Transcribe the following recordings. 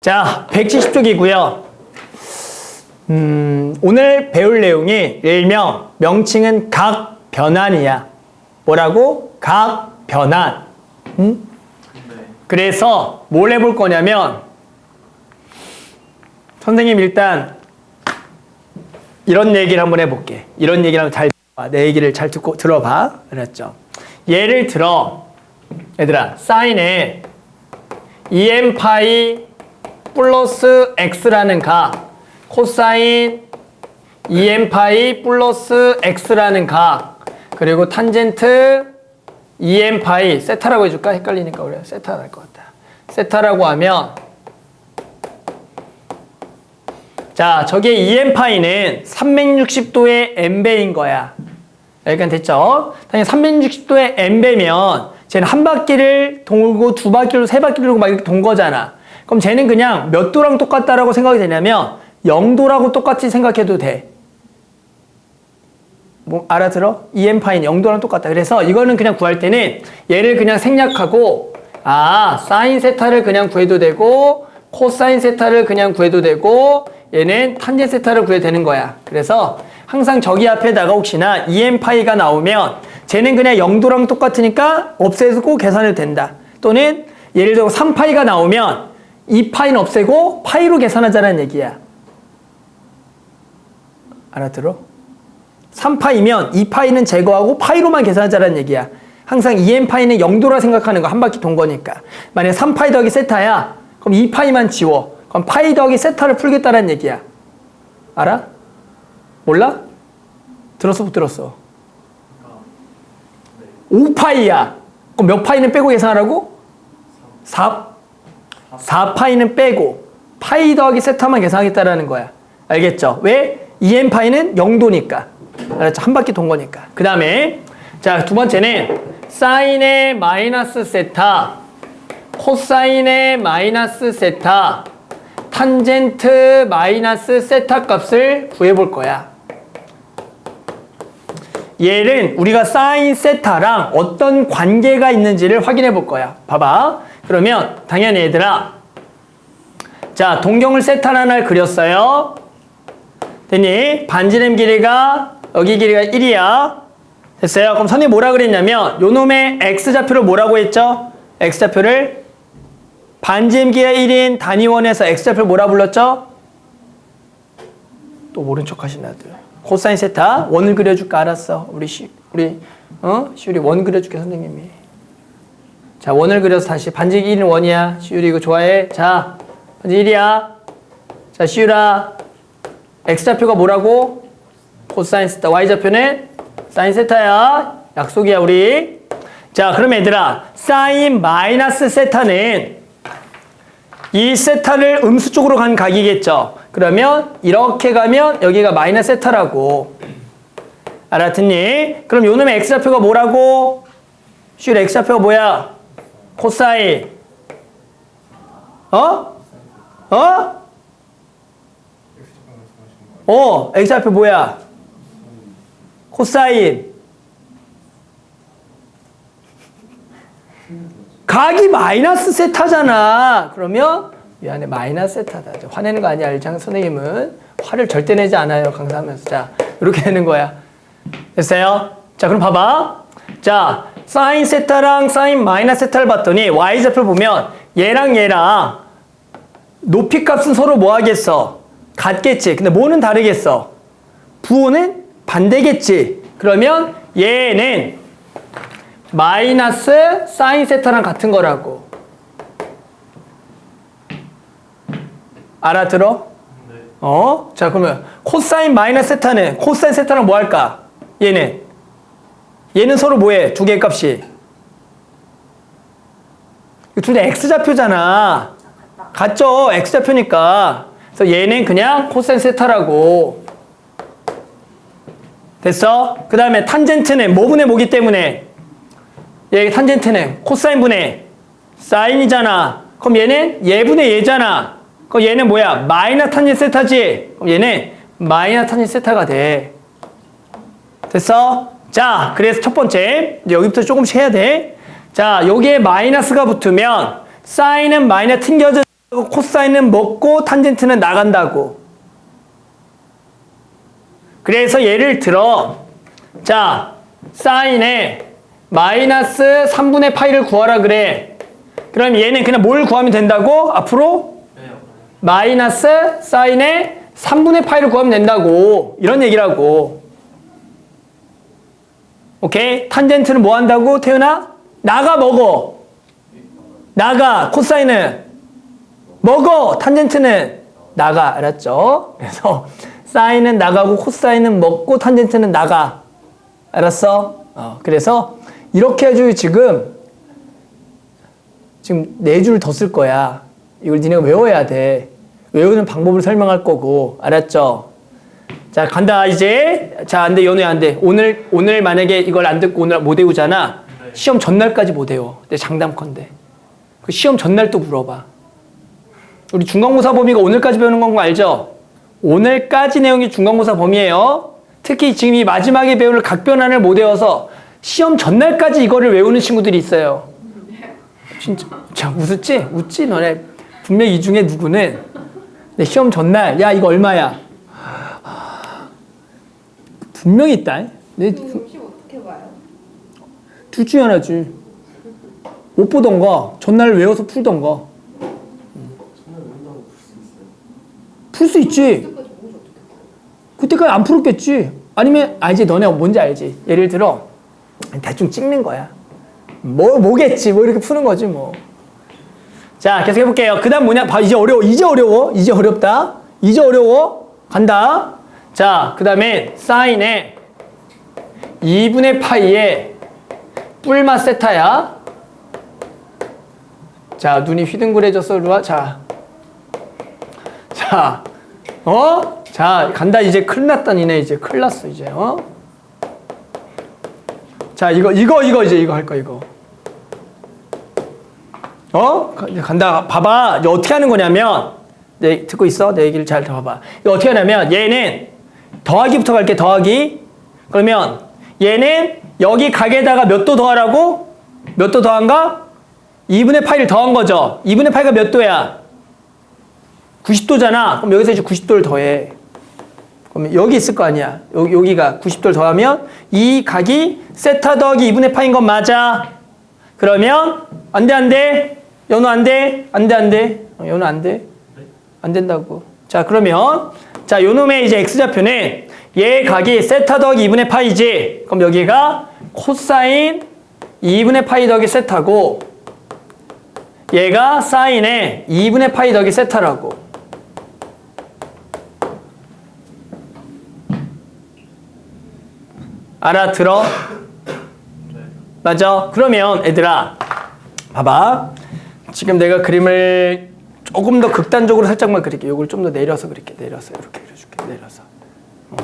자, 170쪽이고요. 오늘 배울 내용이 일명 명칭은 각변환이야. 뭐라고? 각변환. 그래서 뭘 해볼 거냐면 선생님 일단 이런 얘기를 한번 해볼게. 이런 얘기를 한번 잘 들어봐. 내 얘기를 잘 듣고 들어봐. 알았죠? 예를 들어 얘들아 사인에 EM파이 플러스 X라는 각, 코사인 EM파이 플러스 X라는 각, 그리고 탄젠트 EM파이, 세타라고 해줄까? 헷갈리니까 우리가 세타 할 것 같다. 세타라고 하면 자, 저게 EM파이는 360도의 n배인 거야. 여기까지 됐죠? 당연히 360도의 n배면 쟤는 한 바퀴를 돌고 두 바퀴를 세 바퀴를 돌고 막 이렇게 돈 거잖아. 그럼 쟤는 그냥 몇 도랑 똑같다라고 생각이 되냐면 0도라고 똑같이 생각해도 돼. 뭐 알아들어? EM파이는 0도랑 똑같다. 그래서 이거는 그냥 구할 때는 얘를 그냥 생략하고 사인 세타를 그냥 구해도 되고 코사인 세타를 그냥 구해도 되고 얘는 탄젠 세타를 구해도 되는 거야. 그래서 항상 저기 앞에다가 혹시나 EM파이가 나오면 쟤는 그냥 0도랑 똑같으니까 없애고 계산해도 된다. 또는 예를 들어 3파이가 나오면 2파이는 없애고 파이로 계산하자는 얘기야. 알아들어? 3파이면 2파이는 제거하고 파이로만 계산하자는 얘기야. 항상 EM파이는 0도라 생각하는 거, 한 바퀴 돈 거니까. 만약에 3파이 더하기 세타야, 그럼 2파이만 지워. 그럼 파이 더하기 세타를 풀겠다는 얘기야. 알아? 몰라? 들었어 못 들었어? 5파이야. 그럼 몇 파이는 빼고 계산하라고? 4파이는 빼고 파이 더하기 세타만 계산하겠다라는 거야. 알겠죠? 왜? EM파이는 0도니까. 알았죠? 한 바퀴 돈 거니까. 그 다음에 자, 두 번째는 사인의 마이너스 세타, 코사인의 마이너스 세타, 탄젠트 마이너스 세타 값을 구해볼 거야. 얘는 우리가 사인 세타랑 어떤 관계가 있는지를 확인해 볼 거야. 봐봐. 그러면 당연히 얘들아 자, 동경을 세타 하나를 그렸어요. 됐니? 반지름 길이가 여기 길이가 1이야. 됐어요? 그럼 선생님이 뭐라 그랬냐면 요 놈의 X좌표를 뭐라고 했죠? X좌표를 반지름 길이가 1인 단위원에서 X좌표를 뭐라 불렀죠? 또 모른 척 하시나들. 코사인 세타 원을 그려줄까? 알았어. 우리 시우리 원 그려줄게 선생님이. 자, 원을 그려서 다시 반지름 1은 원이야. 시우리 이거 좋아해? 자, 반지름 1이야. 자, 시우라 X좌표가 뭐라고? 코사인 세타. Y좌표는 사인 세타야. 약속이야 우리. 자, 그럼 얘들아 사인 마이너스 세타는 이 세타를 음수 쪽으로 간 각이겠죠. 그러면 이렇게 가면 여기가 마이너스 세타라고. 알았니? 그럼 요놈의 X좌표가 뭐라고? 슈 X좌표가 뭐야? 코사인. X좌표 뭐야? 코사인. 각이 마이너스 세타잖아. 그러면 미안해, 마이너스 세타다. 화내는 거 아니야. 알장 선생님은 화를 절대 내지 않아요. 강사하면서. 자, 이렇게 되는 거야. 됐어요? 자, 그럼 봐봐. 자, 사인 세타랑 사인 마이너스 세타를 봤더니 Y좌표를 보면 얘랑 높이 값은 서로 뭐 하겠어? 같겠지. 근데 뭐는 다르겠어? 부호는 반대겠지. 그러면 얘는 마이너스 사인 세타랑 같은 거라고. 알아들어? 네. 자, 그러면 코사인 마이너스 세타는 코사인 세타랑 뭐 할까? 얘는 서로 뭐해? 두 개의 값이. 둘 다 X좌표잖아. 같죠? X좌표니까. 그래서 얘는 그냥 코사인 세타라고. 됐어? 그 다음에 탄젠트는 뭐분의 뭐기 때문에 얘 탄젠트는 코사인 분의 사인이잖아. 그럼 얘는 얘분의 얘잖아. 그럼 얘는 뭐야? 마이너스 탄젠트 세타지. 그럼 얘는 마이너스 탄젠트 세타가 돼. 됐어? 자, 그래서 첫 번째 이제 여기부터 조금씩 해야 돼. 자, 여기에 마이너스가 붙으면 사인은 마이너스 튕겨져 코사인은 먹고 탄젠트는 나간다고. 그래서 예를 들어 자 사인에 마이너스 3분의 파이를 구하라 그래. 그럼 얘는 그냥 뭘 구하면 된다고? 앞으로? 마이너스 사인에 3분의 파이를 구하면 된다고. 이런 얘기라고. 오케이? 탄젠트는 뭐 한다고? 태윤아? 나가 먹어. 나가. 코사인은 먹어. 탄젠트는 나가. 알았죠? 그래서 사인은 나가고 코사인은 먹고 탄젠트는 나가. 알았어? 그래서 이렇게 해가지고 지금 4줄 더 쓸 거야. 이걸 니네가 외워야 돼. 외우는 방법을 설명할 거고. 알았죠? 자, 간다, 이제. 자, 안 돼, 연우야, 안 돼. 오늘 만약에 이걸 안 듣고 오늘 못 외우잖아. 네. 시험 전날까지 못 외워. 내 장담컨대. 그 시험 전날 또 물어봐. 우리 중간고사 범위가 오늘까지 배우는 건 거 알죠? 오늘까지 내용이 중간고사 범위예요. 특히 지금 이 마지막에 배우는 각변환을 못 외워서 시험 전날까지 이거를 외우는 친구들이 있어요. 진짜. 자, 웃었지? 웃지? 너네. 분명 이 중에 누구는 내 시험 전날, 야, 이거 얼마야? 분명히 있다. 시험 어떻게 봐요? 둘 중에 하나지. 못 보던가, 전날 외워서 풀던가. 풀 수 있지. 그때까지 안 풀었겠지. 아니면 알지, 너네 뭔지 알지. 예를 들어 대충 찍는 거야. 뭐겠지, 뭐 이렇게 푸는 거지 뭐. 자, 계속 해볼게요. 그 다음 뭐냐? 이제 어려워. 이제 어렵다. 이제 어려워. 간다. 자, 그 다음에 사인에 2분의 파이에 뿔마 세타야. 자, 눈이 휘둥그레졌어. 루아. 자, 자, 간다. 이제 큰일 났다. 니네 이제 큰일 났어. 이제, 자, 이거 이제 이거 할 거야, 이거. 간다. 봐봐. 이제 어떻게 하는 거냐면, 듣고 있어? 내 얘기를 잘 들어봐. 이거 어떻게 하냐면, 얘는 더하기부터 갈게, 더하기. 그러면, 얘는 여기 각에다가 몇 도 더하라고? 몇 도 더한가? 2분의 파이를 더한 거죠. 2분의 파이가 몇 도야? 90도잖아. 그럼 여기서 이제 90도를 더해. 그러면 여기 있을 거 아니야. 여기가 90도를 더하면 이 각이 세타 더하기 2분의 파인 건 맞아. 그러면 안 돼. 연우 안 돼. 연우 안 돼. 안 된다고. 자, 그러면 자, 요놈의 이제 x좌표는 얘 각이 세타 더하기 2분의 파이지. 그럼 여기가 코사인 2분의 파이 더하기 세타고 얘가 사인의 2분의 파이 더하기 세타라고. 알아들어? 맞아? 그러면 애들아 봐봐. 지금 내가 그림을 조금 더 극단적으로 살짝만 그릴게. 이걸 좀 더 내려서 그릴게. 내려서 이렇게 그려줄게.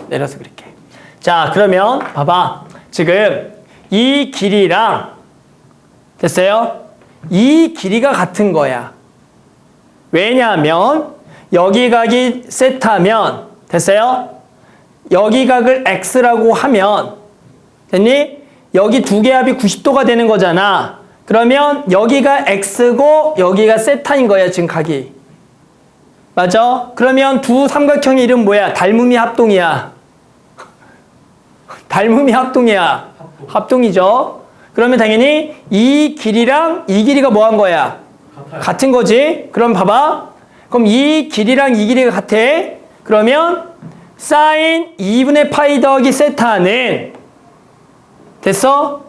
내려서 그릴게. 자, 그러면 봐봐. 지금 이 길이랑 됐어요? 이 길이가 같은 거야. 왜냐하면 여기 각이 세타면 됐어요? 여기 각을 x라고 하면 됐니? 여기 두 개 합이 90도가 되는 거잖아. 그러면 여기가 x고 여기가 세타인 거야, 지금 각이. 맞아? 그러면 두 삼각형의 이름 뭐야? 닮음이 합동이야. 닮음이 합동이야. 합동이죠. 그러면 당연히 이 길이랑 이 길이가 뭐 한 거야? 같은 거지. 그럼 봐봐. 그럼 이 길이랑 이 길이가 같아. 그러면 사인 2분의 파이 더하기 세타는 됐어?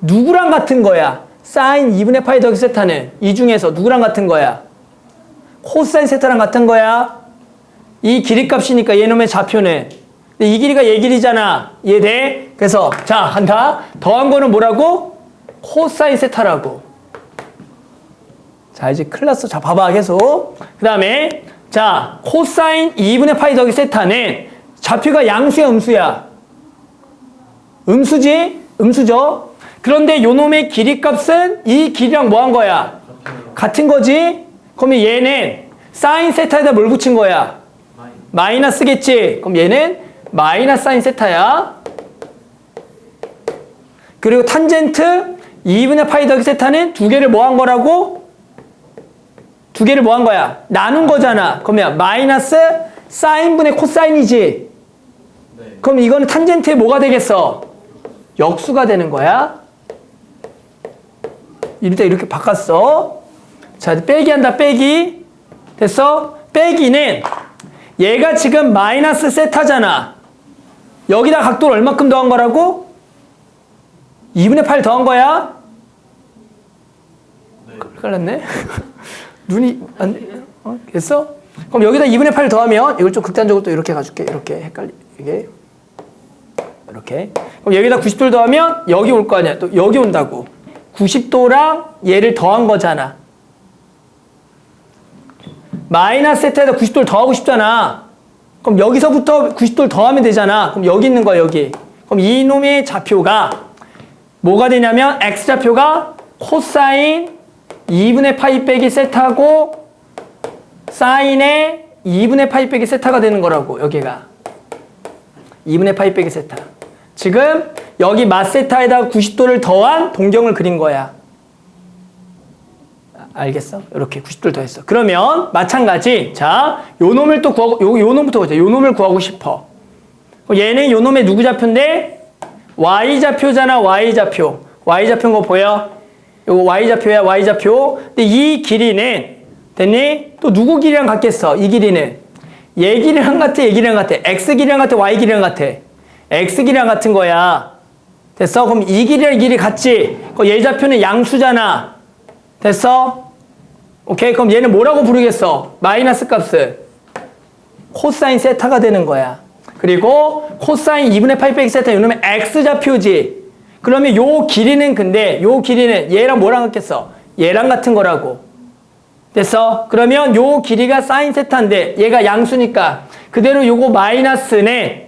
누구랑 같은 거야? 사인 2분의 파이 더하기 세타는 이 중에서 누구랑 같은 거야? 코사인 세타랑 같은 거야. 이 길이 값이니까 얘놈의 좌표는. 근데 이 길이가 얘 길이잖아. 이해돼? 그래서 자, 간다. 더한 거는 뭐라고? 코사인 세타라고. 자, 이제 큰일 났어. 자, 봐봐, 계속. 그 다음에 자, 코사인 2분의 파이 더하기 세타는 좌표가 양수야, 음수야? 음수지? 음수죠? 그런데 요놈의 길이 값은 이 길이랑 뭐 한 거야? 같은 거지? 그러면 얘는 사인 세타에다 뭘 붙인 거야? 마이너스겠지? 그럼 얘는 마이너스 사인 세타야. 그리고 탄젠트 2분의 파이 더하기 세타는 두 개를 뭐 한 거라고? 두 개를 뭐 한 거야? 나눈 거잖아. 그러면 마이너스 사인분의 코사인이지. 네. 그럼 이거는 탄젠트의 뭐가 되겠어? 역수가 되는 거야. 이때 이렇게 바꿨어. 자, 빼기 한다, 빼기. 됐어? 빼기는 얘가 지금 마이너스 세타잖아. 여기다 각도를 얼마큼 더한 거라고? 2분의 8 더한 거야? 네. 큰일 났네. 눈이 안 됐어? 그럼 여기다 2분의 8 더하면 이걸 좀 극단적으로 또 이렇게 가줄게. 이렇게 이게 이렇게. 그럼 여기다 90도를 더하면 여기 올 거 아니야. 또 여기 온다고. 90도랑 얘를 더한 거잖아. 마이너스 세타에다 90도를 더하고 싶잖아. 그럼 여기서부터 90도를 더하면 되잖아. 그럼 여기 있는 거야, 여기. 그럼 이놈의 좌표가 뭐가 되냐면 x좌표가 코사인 2분의 파이 빼기 세타고 사인의 2분의 파이 빼기 세타가 되는 거라고. 여기가 2분의 파이 빼기 세타. 지금 여기 마세타에다가 90도를 더한 동경을 그린 거야. 알겠어? 이렇게 90도를 더했어. 그러면 마찬가지. 자, 요 놈을 또 구하고 요 놈부터 보자. 요 놈을 구하고 싶어. 얘는 요 놈의 누구 좌표인데? y좌표잖아. y좌표. y좌표인 거 보여? 요거 y좌표야. y좌표. 근데 이 길이는 됐니? 또 누구 길이랑 같겠어? 이 길이는 얘 길이랑 같아. 얘 길이랑 같아. x 길이랑 같아. y 길이랑 같아. x 길이랑 같은 거야. 됐어? 그럼 이 길이랑 이 길이 같지? 그럼 얘 좌표는 양수잖아. 됐어? 오케이. 그럼 얘는 뭐라고 부르겠어? 마이너스 값을 코사인 세타가 되는 거야. 그리고 코사인 2분의 8 빼기 세타 이놈의 x좌표지. 그러면 요 길이는 근데 요 길이는 얘랑 뭐랑 같겠어? 얘랑 같은 거라고. 됐어? 그러면 요 길이가 사인 세타인데 얘가 양수니까 그대로 요거 마이너스는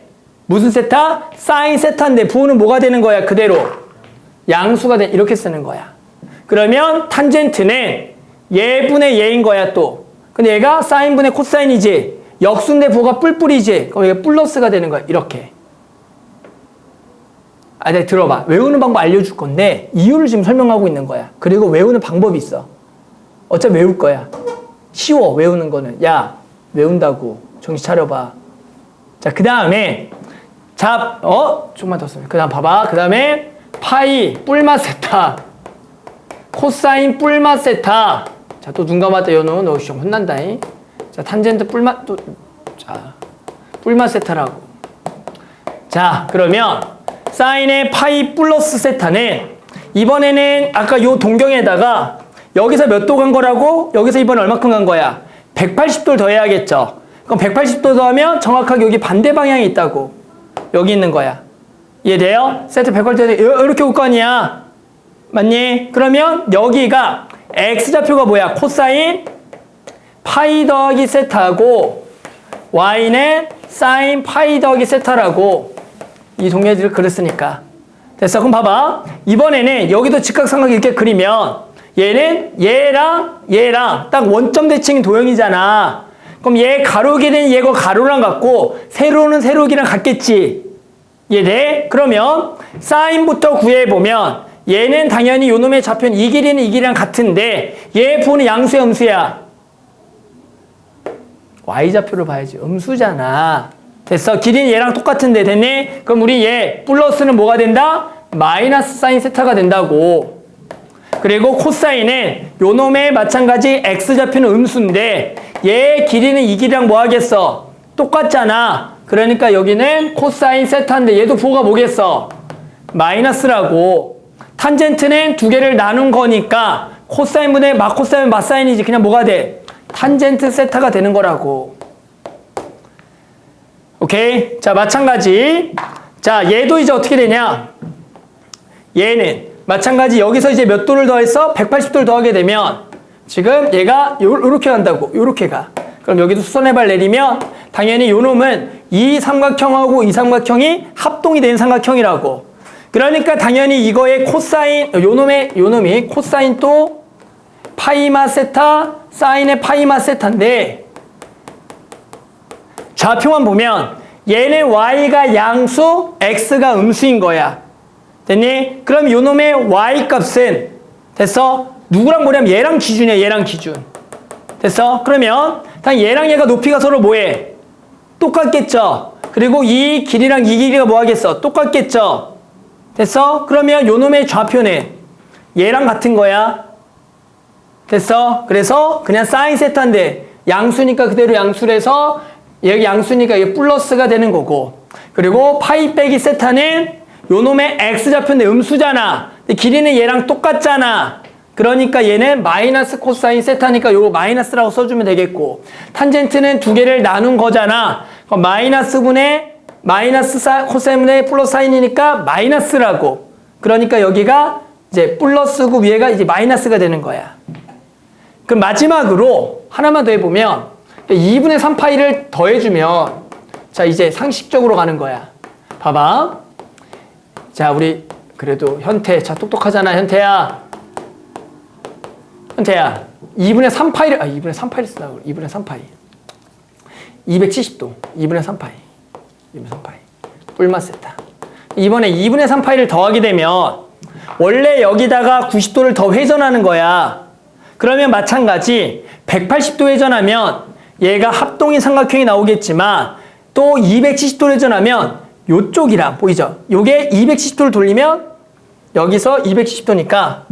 무슨 세타? 사인 세타인데 부호는 뭐가 되는 거야? 그대로 양수가 돼. 이렇게 쓰는 거야. 그러면 탄젠트는 얘분의 얘인 거야 또. 근데 얘가 사인분의 코사인이지. 역수인데 부호가 뿔뿔이지. 그럼 얘가 플러스가 되는 거야. 이렇게. 내가 들어봐. 외우는 방법 알려줄 건데 이유를 지금 설명하고 있는 거야. 그리고 외우는 방법이 있어. 어차피 외울 거야. 쉬워. 외우는 거는. 야, 외운다고. 정신 차려봐. 자, 그 다음에 조금만 더 쓰면. 그 다음 봐봐. 그 다음에 파이 뿔마 세타 코사인 뿔마 세타. 자, 또 눈 감았다. 연우 너 좀 혼난다잉. 자, 탄젠트 뿔마 뿔마 세타라고. 자, 그러면 사인의 파이 플러스 세타는 이번에는 아까 요 동경에다가 여기서 몇 도 간 거라고? 여기서 이번에 얼마큼 간 거야? 180도를 더해야겠죠. 그럼 180도 더하면 정확하게 여기 반대 방향이 있다고. 여기 있는 거야. 이해돼요? 세트 180도 이렇게 올 거 아니야. 맞니? 그러면 여기가 x좌표가 뭐야? 코사인 파이 더하기 세타고 y는 사인 파이 더하기 세타라고. 이 동네들을 그렸으니까. 됐어? 그럼 봐봐. 이번에는 여기도 직각삼각 이렇게 그리면 얘는 얘랑 딱 원점 대칭 도형이잖아. 그럼 얘 가로 길이는 얘가 가로랑 같고 세로는 세로 길이랑 같겠지. 이해돼? 그러면 사인부터 구해보면 얘는 당연히 요놈의 좌표는 이 길이는 이 길이랑 같은데 얘 부호는 양수야 음수야? y좌표를 봐야지. 음수잖아. 됐어? 길이는 얘랑 똑같은데 됐니? 그럼 우리 얘 플러스는 뭐가 된다? 마이너스 사인 세타가 된다고. 그리고 코사인은 요놈의 마찬가지 x좌표는 음수인데 얘 길이는 이 길이랑 뭐 하겠어? 똑같잖아. 그러니까 여기는 코사인 세타인데 얘도 부호가 뭐겠어? 마이너스라고. 탄젠트는 두 개를 나눈 거니까 코사인분의 마코사인 마사인이지. 그냥 뭐가 돼? 탄젠트 세타가 되는 거라고. 오케이? 자, 마찬가지. 자, 얘도 이제 어떻게 되냐? 얘는 마찬가지 여기서 이제 몇 도를 더해서 180도를 더하게 되면 지금 얘가 요렇게 간다고. 요렇게 가. 그럼 여기도 수선의 발 내리면 당연히 요 놈은 이 삼각형하고 이 삼각형이 합동이 된 삼각형이라고. 그러니까 당연히 이거의 코사인, 요놈이 코사인 또 파이마 세타, 사인의 파이마 세타인데 좌표만 보면 얘는 y가 양수, x가 음수인 거야. 됐니? 그럼 요놈의 y 값은 됐어? 누구랑 뭐냐면 얘랑 기준이야. 얘랑 기준. 됐어? 그러면 당 얘랑 얘가 높이가 서로 뭐해? 똑같겠죠? 그리고 이 길이랑 이 길이가 뭐 하겠어? 똑같겠죠? 됐어? 그러면 요 놈의 좌표는 얘랑 같은 거야. 됐어? 그래서 그냥 사인 세타인데 양수니까 그대로 양수래서 여기 양수니까 이게 플러스가 되는 거고, 그리고 파이 빼기 세타는 요 놈의 x좌표인데 음수잖아. 근데 길이는 얘랑 똑같잖아. 그러니까 얘는 마이너스 코사인 세타니까 요거 마이너스라고 써주면 되겠고, 탄젠트는 두 개를 나눈 거잖아. 그럼 마이너스분의 마이너스 코사인분의 플러스 사인이니까 마이너스라고. 그러니까 여기가 이제 플러스고 위에가 이제 마이너스가 되는 거야. 그럼 마지막으로 하나만 더 해보면 2분의 3파이를 더해주면, 자 이제 상식적으로 가는 거야. 봐봐. 자 우리 그래도 현태, 자 똑똑하잖아 현태야. 현태야 2분의 3파이를 2분의 3파이를 쓰나 그래. 2분의 3파이 270도 2분의 3파이 2분의 3파이 뿔만 세타. 이번에 2분의 3파이를 더하게 되면 원래 여기다가 90도를 더 회전하는 거야. 그러면 마찬가지 180도 회전하면 얘가 합동인 삼각형이 나오겠지만, 또 270도 회전하면 요쪽이랑 보이죠? 요게 270도를 돌리면 여기서 270도니까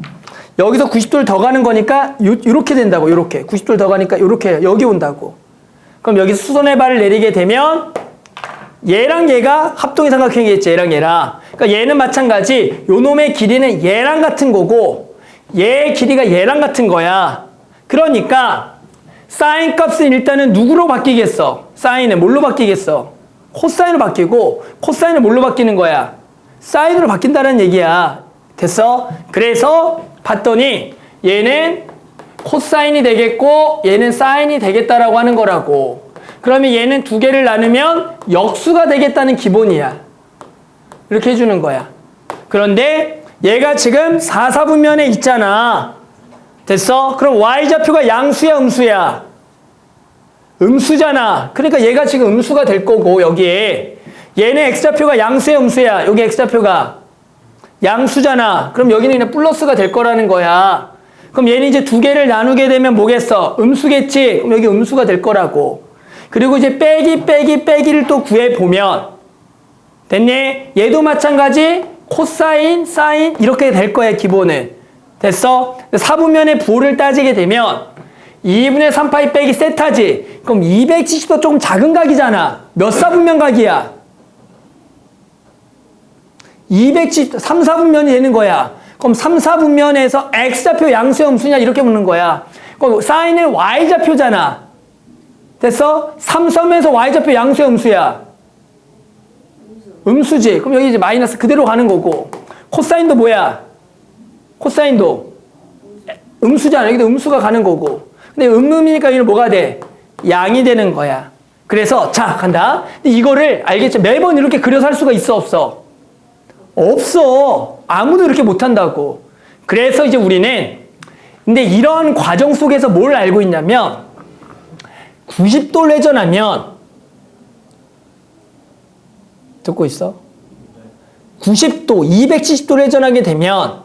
여기서 90도를 더 가는 거니까 요렇게 된다고. 요렇게 90도를 더 가니까 요렇게 여기 온다고. 그럼 여기서 수선의 발을 내리게 되면 얘랑 얘가 합동인 삼각형이겠지. 얘랑 얘랑. 그러니까 얘는 마찬가지 요 놈의 길이는 얘랑 같은 거고 얘 길이가 얘랑 같은 거야. 그러니까 사인 값은 일단은 누구로 바뀌겠어? 사인은 뭘로 바뀌겠어? 코사인으로 바뀌고, 코사인은 뭘로 바뀌는 거야? 사인으로 바뀐다는 얘기야. 됐어? 그래서 봤더니 얘는 코사인이 되겠고 얘는 사인이 되겠다라고 하는 거라고. 그러면 얘는 두 개를 나누면 역수가 되겠다는 기본이야. 이렇게 해주는 거야. 그런데 얘가 지금 4사분면에 있잖아. 됐어? 그럼 y좌표가 양수야 음수야? 음수잖아. 그러니까 얘가 지금 음수가 될 거고, 여기에 얘는 x좌표가 양수야 음수야? 여기 x좌표가 양수잖아. 그럼 여기는 그냥 플러스가 될 거라는 거야. 그럼 얘는 이제 두 개를 나누게 되면 뭐겠어? 음수겠지? 그럼 여기 음수가 될 거라고. 그리고 이제 빼기를 또 구해보면 됐니? 얘도 마찬가지 코사인, 사인 이렇게 될 거야 기본은. 됐어? 4분면의 부호를 따지게 되면 2분의 3파이 빼기 세타지. 그럼 270도 조금 작은 각이잖아. 몇 사분면 각이야? 270, 3, 4분면이 되는 거야. 그럼 3, 4분면에서 x좌표 양수야 음수냐 이렇게 묻는 거야. 그럼 사인은 y좌표잖아. 됐어? 3, 3에서 y좌표 양수야 음수야? 음수지. 그럼 여기 이제 마이너스 그대로 가는 거고, 코사인도 뭐야? 코사인도 음수잖아. 여기도 음수가 가는 거고. 근데 음이니까 이는 뭐가 돼? 양이 되는 거야. 그래서 자 간다. 근데 이거를 알겠죠? 매번 이렇게 그려서 할 수가 있어 없어? 없어. 아무도 이렇게 못한다고. 그래서 이제 우리는 근데 이런 과정 속에서 뭘 알고 있냐면 90도를 회전하면, 듣고 있어? 90도, 270도를 회전하게 되면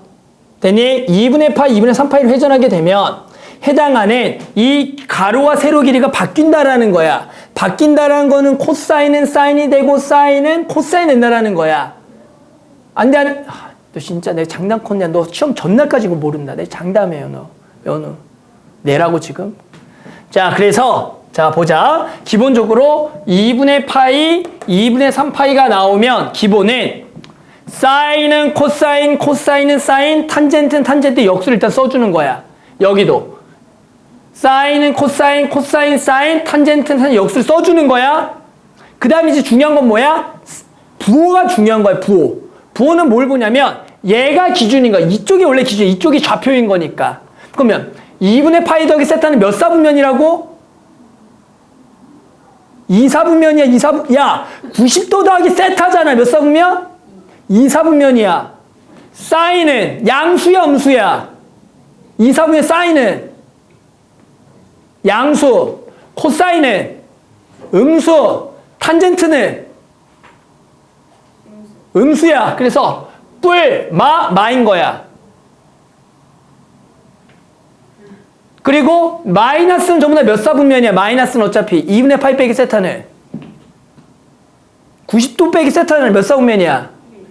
되니 2분의 파이, 2분의 3파이를 회전하게 되면 해당하는 이 가로와 세로 길이가 바뀐다라는 거야. 바뀐다라는 거는 코사인은 사인이 되고 사인은 코사인이 된다라는 거야. 안 돼, 너 진짜 내 장난코냐? 너 시험 전날까지 이거 모른다. 내 장담해요, 너. 연우. 내라고 지금? 자, 그래서 자 보자. 기본적으로 2분의 파이, 2분의 3파이가 나오면 기본은 사인은 코사인, 코사인은 사인, 탄젠트는 탄젠트 역수를 일단 써주는 거야. 여기도 사인은 코사인, 코사인, 사인, 탄젠트는 탄젠트 역수를 써주는 거야. 그 다음에 이제 중요한 건 뭐야? 부호가 중요한 거야. 부호. 부호는 뭘 보냐면 얘가 기준인 거야. 이쪽이 원래 기준, 이쪽이 좌표인 거니까. 그러면 2분의 파이 더하기 세타는 몇 사분면이라고? 2사분면이야. 2사분. 야, 90도 더하기 세타잖아. 몇 사분면? 2사분면이야. 사인은 양수야 음수야? 2사분면 사인은 양수. 코사인은 음수. 탄젠트는 음수야. 그래서 마인 거야. 그리고 마이너스는 전부 다 몇 사분면이야? 마이너스는 어차피 2분의 파이 빼기 세타는 90도 빼기 세타는 몇 사분면이야?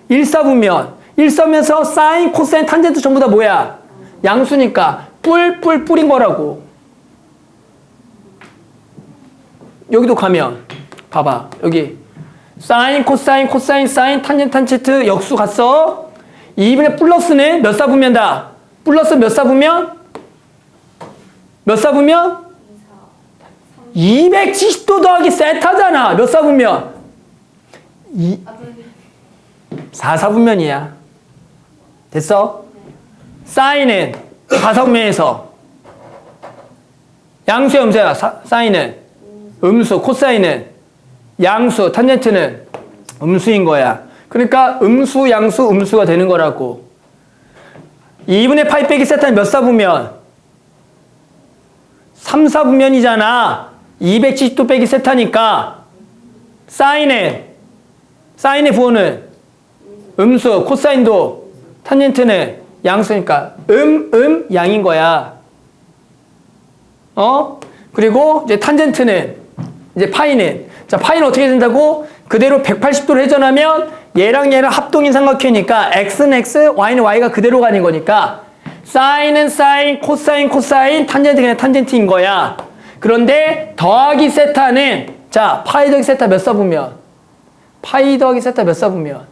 1사분면. 1사면서 사인, 코사인, 탄젠트 전부 다 뭐야? 양수니까 뿔인 거라고. 여기도 가면 봐봐. 여기 사인, 코사인, 코사인, 사인, 탄젠트 역수 갔어. 2분의 플러스는 몇 사분면다? 플러스 몇 사분면? 몇 사분면? 270도 더하기 세타잖아. 몇 사분면? 4사분면이야. 됐어? 사인은 4사분면에서 양수야 음수야? 사인은 음수, 코사인은 양수, 탄젠트는 음수인 거야. 그러니까 음수, 양수, 음수가 되는 거라고. 2분의 파이 빼기 세타는 몇 사분면? 3사분면이잖아. 270도 빼기 세타니까 사인의 부호는 음수, 코사인도 탄젠트는 양수니까 양인 거야. 그리고 이제 탄젠트는 이제 파이는 자, 파이는 어떻게 된다고? 그대로 180도로 회전하면 얘랑 합동인 삼각형이니까 x는 x, y는 y가 그대로 가는 거니까 사인은 사인, 코사인, 탄젠트 그냥 탄젠트인 거야. 그런데 더하기 세타는 자, 파이 더하기 세타 몇 사분면? 파이 더하기 세타 몇 사분면?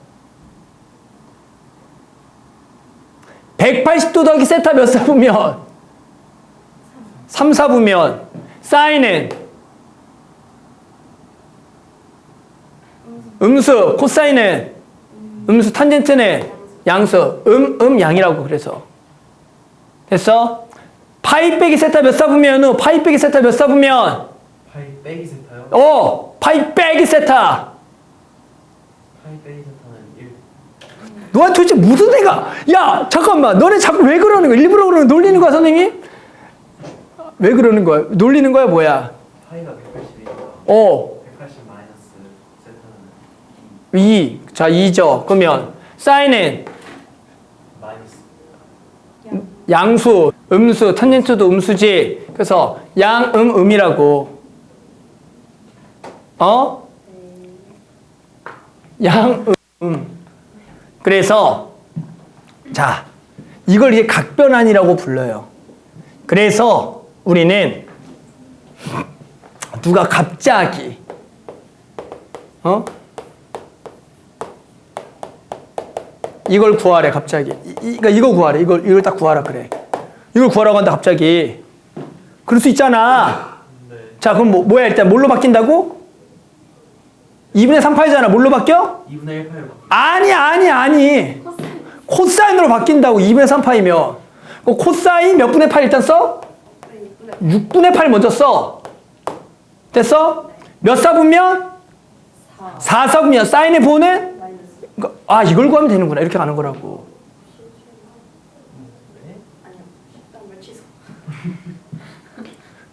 180도 더하기 세타 몇 사분면? 3사분면. 사인은 음수, 코사인은 음수, 탄젠트는 양수, 양이라고 그래서. 됐어? 파이 빼기 세타 몇 사분면? 파이 빼기 세타 몇 사분면? 파이 빼기 세타요? 파이 빼기 세타. 파이 빼기 세타는 1. 너가 도대체 무슨 애가? 야, 잠깐만. 너네 자꾸 왜 그러는 거야? 일부러 그러는 놀리는 거야, 선생님? 왜 그러는 거야? 놀리는 거야, 뭐야? 파이가 180이니까 180 마이너스 세타는 2. 자, 2죠. 그러면 사인은 마이너스 양수, 음수, 탄젠트도 음수지. 그래서 음이라고. 그래서 자, 이걸 이제 각변환이라고 불러요. 그래서 우리는 누가 갑자기 이걸 구하래 갑자기. 이거 구하래. 이걸 딱 구하라 그래. 이걸 구하라고 한다 갑자기. 그럴 수 있잖아. 네. 자, 그럼 뭐야 일단 뭘로 바뀐다고? 2분의 3파이잖아. 뭘로 바뀌어? 2분의 1 파이로 아니. 코사인으로 바뀐다고. 2분의 3파이면. 코사인 몇 분의 8 일단 써? 6분의 8 먼저 써. 됐어? 몇 사분면? 4사분면. 사인의 부호는? 이걸 구하면 되는구나. 이렇게 가는 거라고.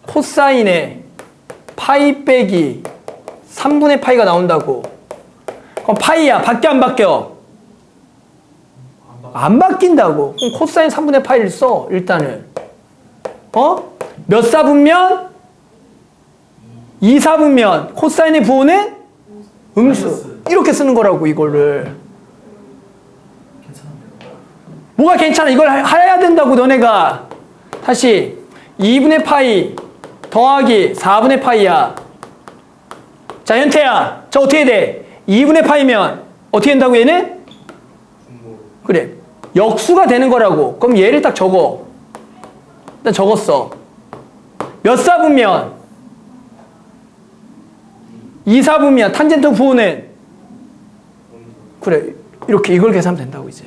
코사인의 파이 빼기 3분의 파이가 나온다고. 그럼 파이야. 바뀌어 안 바뀌어? 안 바뀐다고. 그럼 코사인 3분의 파이를 써. 일단은. 몇 사분면? 2사분면. 코사인의 부호는? 음수. 이렇게 쓰는 거라고 이거를. 괜찮은데요? 뭐가 괜찮아? 이걸 해야 된다고 너네가. 다시 2분의 파이 더하기 4분의 파이야. 자, 현태야. 저 어떻게 돼? 2분의 파이면 어떻게 된다고 얘는? 그래. 역수가 되는 거라고. 그럼 얘를 딱 적어. 일단 적었어. 몇 사분면? 2사분면. 탄젠트 부호는? 그래. 이렇게 이걸 계산하면 된다고 이제.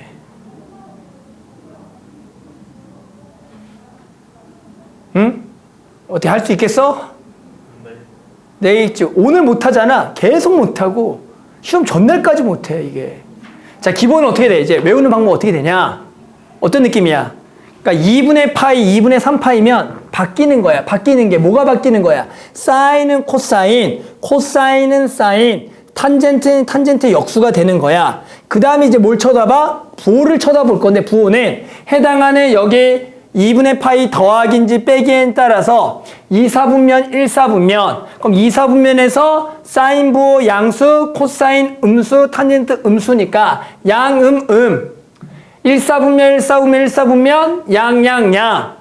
응? 어떻게 할 수 있겠어? 네. 있지. 오늘 못하잖아. 계속 못하고 시험 전날까지 못해 이게. 자, 기본은 어떻게 돼? 이제 외우는 방법 어떻게 되냐? 어떤 느낌이야? 그러니까 2분의 파이, 2분의 3파이면 바뀌는 거야. 바뀌는 게 뭐가 바뀌는 거야? 사인은 코사인, 코사인은 사인, 탄젠트는 탄젠트 역수가 되는 거야. 그 다음에 이제 뭘 쳐다봐? 부호를 쳐다볼 건데 부호는 해당하는 여기 2분의 파이 더하기인지 빼기에 따라서 2사분면 1사분면 그럼 2사분면에서 사인 부호 양수 코사인 음수 탄젠트 음수니까 양음 1사분면 1사분면 1사분면 양양양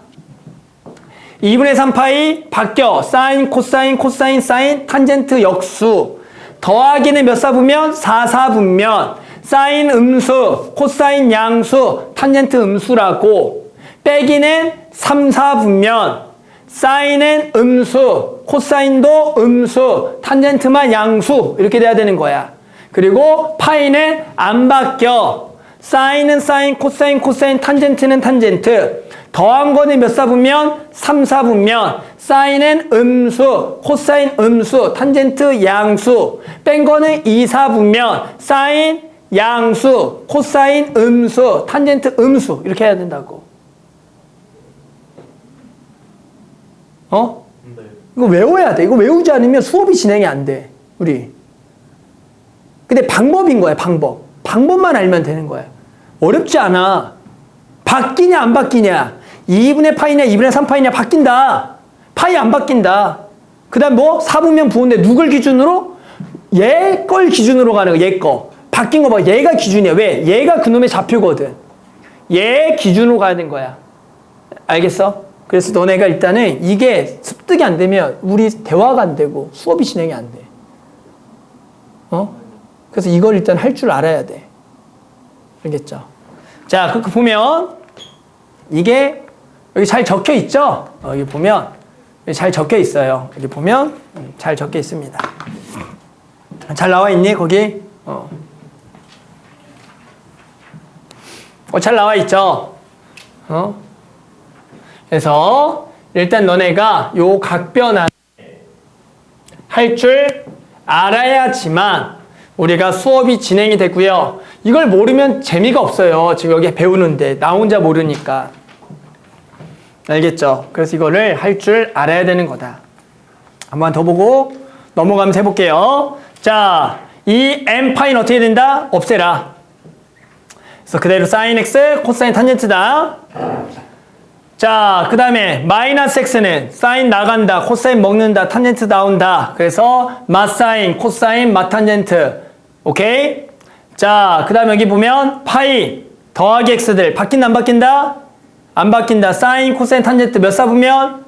2분의 3파이 바뀌어 사인 코사인 코사인 사인 탄젠트 역수 더하기는 몇 사분면? 4사분면 사인 음수 코사인 양수 탄젠트 음수라고 빼기는 3사분면 사인은 음수 코사인도 음수 탄젠트만 양수 이렇게 돼야 되는 거야. 그리고 파이는 안 바뀌어 사인은 사인 코사인 코사인 탄젠트는 탄젠트 더한 거는 몇 사분면? 3사분면 사인은 음수 코사인 음수 탄젠트 양수 뺀 거는 2사분면 사인 양수 코사인 음수 탄젠트 음수 이렇게 해야 된다고. 네. 이거 외워야 돼. 이거 외우지 않으면 수업이 진행이 안 돼. 우리. 근데 방법인 거야, 방법. 방법만 알면 되는 거야. 어렵지 않아. 바뀌냐 안 바뀌냐. 2분의 파이냐 2분의 3파이냐 바뀐다. 파이 안 바뀐다. 그 다음 뭐? 4분면 부호인데 누굴 기준으로? 얘 걸 기준으로 가는 거야. 얘 거. 바뀐 거 봐. 얘가 기준이야. 왜? 얘가 그놈의 좌표거든. 얘 기준으로 가야 되는 거야. 알겠어? 그래서 너네가 일단은 이게 습득이 안 되면 우리 대화가 안 되고 수업이 진행이 안 돼. 그래서 이걸 일단 할 줄 알아야 돼. 알겠죠? 자, 그렇게 보면 이게 여기 잘 적혀 있죠? 여기 보면 여기 잘 적혀 있어요. 여기 보면 잘 적혀 있습니다. 잘 나와 있니? 거기? 잘 나와 있죠? 그래서 일단 너네가 요 각변환 할 줄 알아야지만 우리가 수업이 진행이 되고요. 이걸 모르면 재미가 없어요. 지금 여기 배우는데 나 혼자 모르니까. 알겠죠? 그래서 이거를 할 줄 알아야 되는 거다. 한번 더 보고 넘어가면서 해볼게요. 자, 이 m파이는 어떻게 된다? 없애라. 그래서 그대로 sin x 코사인 탄젠트다. 자, 그 다음에 마이너스 x는 사인 나간다, 코사인 먹는다, 탄젠트 나온다. 그래서 마사인, 코사인, 마탄젠트. 오케이? 자, 그 다음에 여기 보면 파이 더하기 x들 바뀐다 안 바뀐다? 안 바뀐다. 사인, 코사인, 탄젠트 몇 사분면?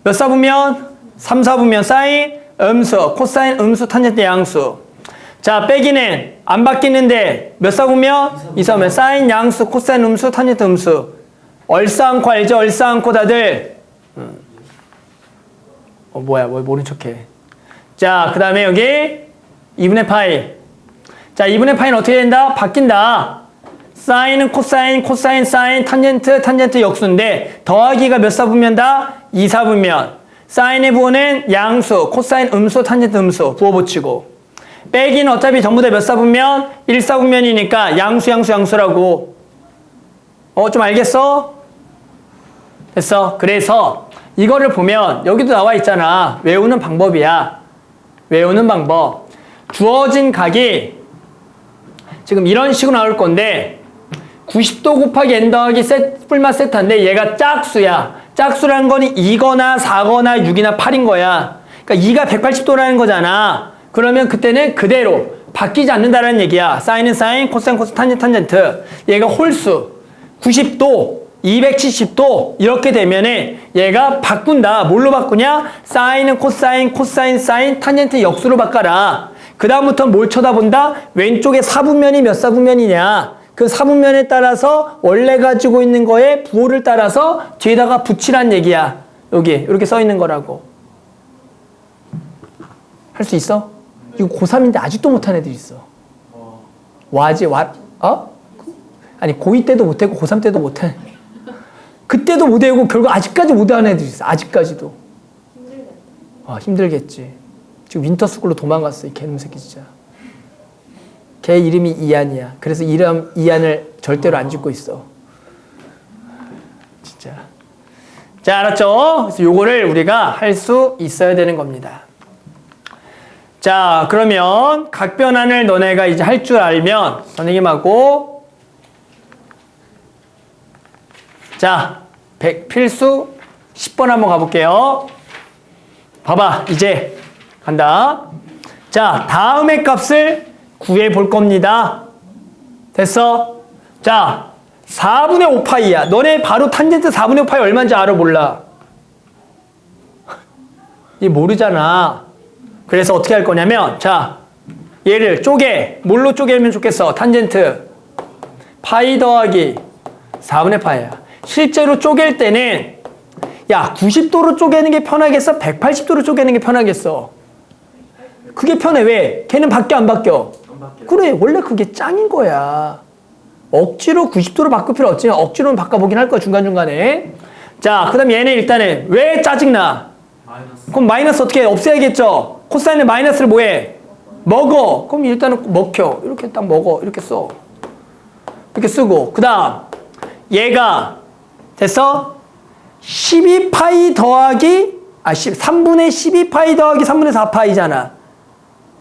몇 사분면? 3사분면 사인, 음수, 코사인, 음수, 탄젠트 양수. 자, 빼기는 안 바뀌는데 몇 사분면? 2사분면 사인, 양수, 코사인, 음수, 탄젠트 음수. 얼싸안고 알죠? 얼싸안고 다들. 뭐야, 뭐 모른 척해. 자, 그 다음에 여기 2분의 파이. 자, 2분의 파이는 어떻게 된다? 바뀐다. 사인은 코사인, 코사인, 사인, 탄젠트, 탄젠트 역수인데 더하기가 몇 사분면다? 2사분면. 사인의 부호는 양수, 코사인, 음수, 탄젠트 음수. 부호 붙이고. 빼기는 어차피 전부 다 몇 사분면? 1사분면이니까 양수, 양수, 양수라고. 좀 알겠어? 됐어. 그래서 이거를 보면 여기도 나와 있잖아. 외우는 방법이야. 외우는 방법. 주어진 각이 지금 이런 식으로 나올 건데 90도 곱하기 n 더하기 뿔마 세타인데 얘가 짝수야. 짝수라는 거는 2거나 4거나 6이나 8인 거야. 그러니까 2가 180도라는 거잖아. 그러면 그때는 그대로 바뀌지 않는다라는 얘기야. 사인은 사인, 코사인, 코스, 탄젠트, 탄젠트. 얘가 홀수 90도, 270도 이렇게 되면은 얘가 바꾼다. 뭘로 바꾸냐? 사인은 코사인, 코사인, 사인, 탄젠트 역수로 바꿔라. 그 다음부터 뭘 쳐다본다? 왼쪽에 사분면이 몇 사분면이냐? 그 사분면에 따라서 원래 가지고 있는 거에 부호를 따라서 뒤에다가 붙이란 얘기야. 여기 이렇게 써 있는 거라고. 할 수 있어? 이거 고3인데 아직도 못한 애들 있어. 아니 고2 때도 못했고 고3 때도 못한. 그때도 못 외우고 결국 아직까지 못하는 애들 있어. 아직까지도. 힘들겠다. 힘들겠지. 지금 윈터스쿨로 도망갔어. 이 개놈 새끼 진짜. 걔 이름이 이안이야. 그래서 이름 이안을 절대로 안 짓고 있어. 진짜. 자, 알았죠? 그래서 요거를 우리가 할 수 있어야 되는 겁니다. 자, 그러면 각변환을 너네가 이제 할 줄 알면 선생님하고 자, 필수 10번 한번 가볼게요. 봐봐, 이제 간다. 자, 다음의 값을 구해 볼 겁니다. 됐어? 자, 4분의 5파이야. 너네 바로 탄젠트 4분의 5파이 얼마인지 알아, 몰라? 이 모르잖아. 그래서 어떻게 할 거냐면, 자, 얘를 쪼개. 뭘로 쪼개면 좋겠어? 탄젠트 파이 더하기 4분의 파이야. 실제로 쪼갤 때는 야, 90도로 쪼개는 게 편하겠어? 180도로 쪼개는 게 편하겠어? 그게 편해. 왜? 걔는 바뀌어 안 바뀌어? 안 바뀌어요. 그래, 원래 그게 짱인 거야. 억지로 90도로 바꿀 필요 없지만 억지로는 바꿔보긴 할 거야, 중간중간에. 자, 그 다음 얘는 일단은 왜 짜증나? 마이너스. 그럼 마이너스 어떻게 해? 없애야겠죠? 코사인의 마이너스를 뭐해? 먹어. 그럼 일단은 먹혀. 이렇게 딱 먹어. 이렇게 써. 이렇게 쓰고. 그 다음 얘가 됐어? 12파이 더하기 3분의 12파이 더하기 3분의 4파이잖아.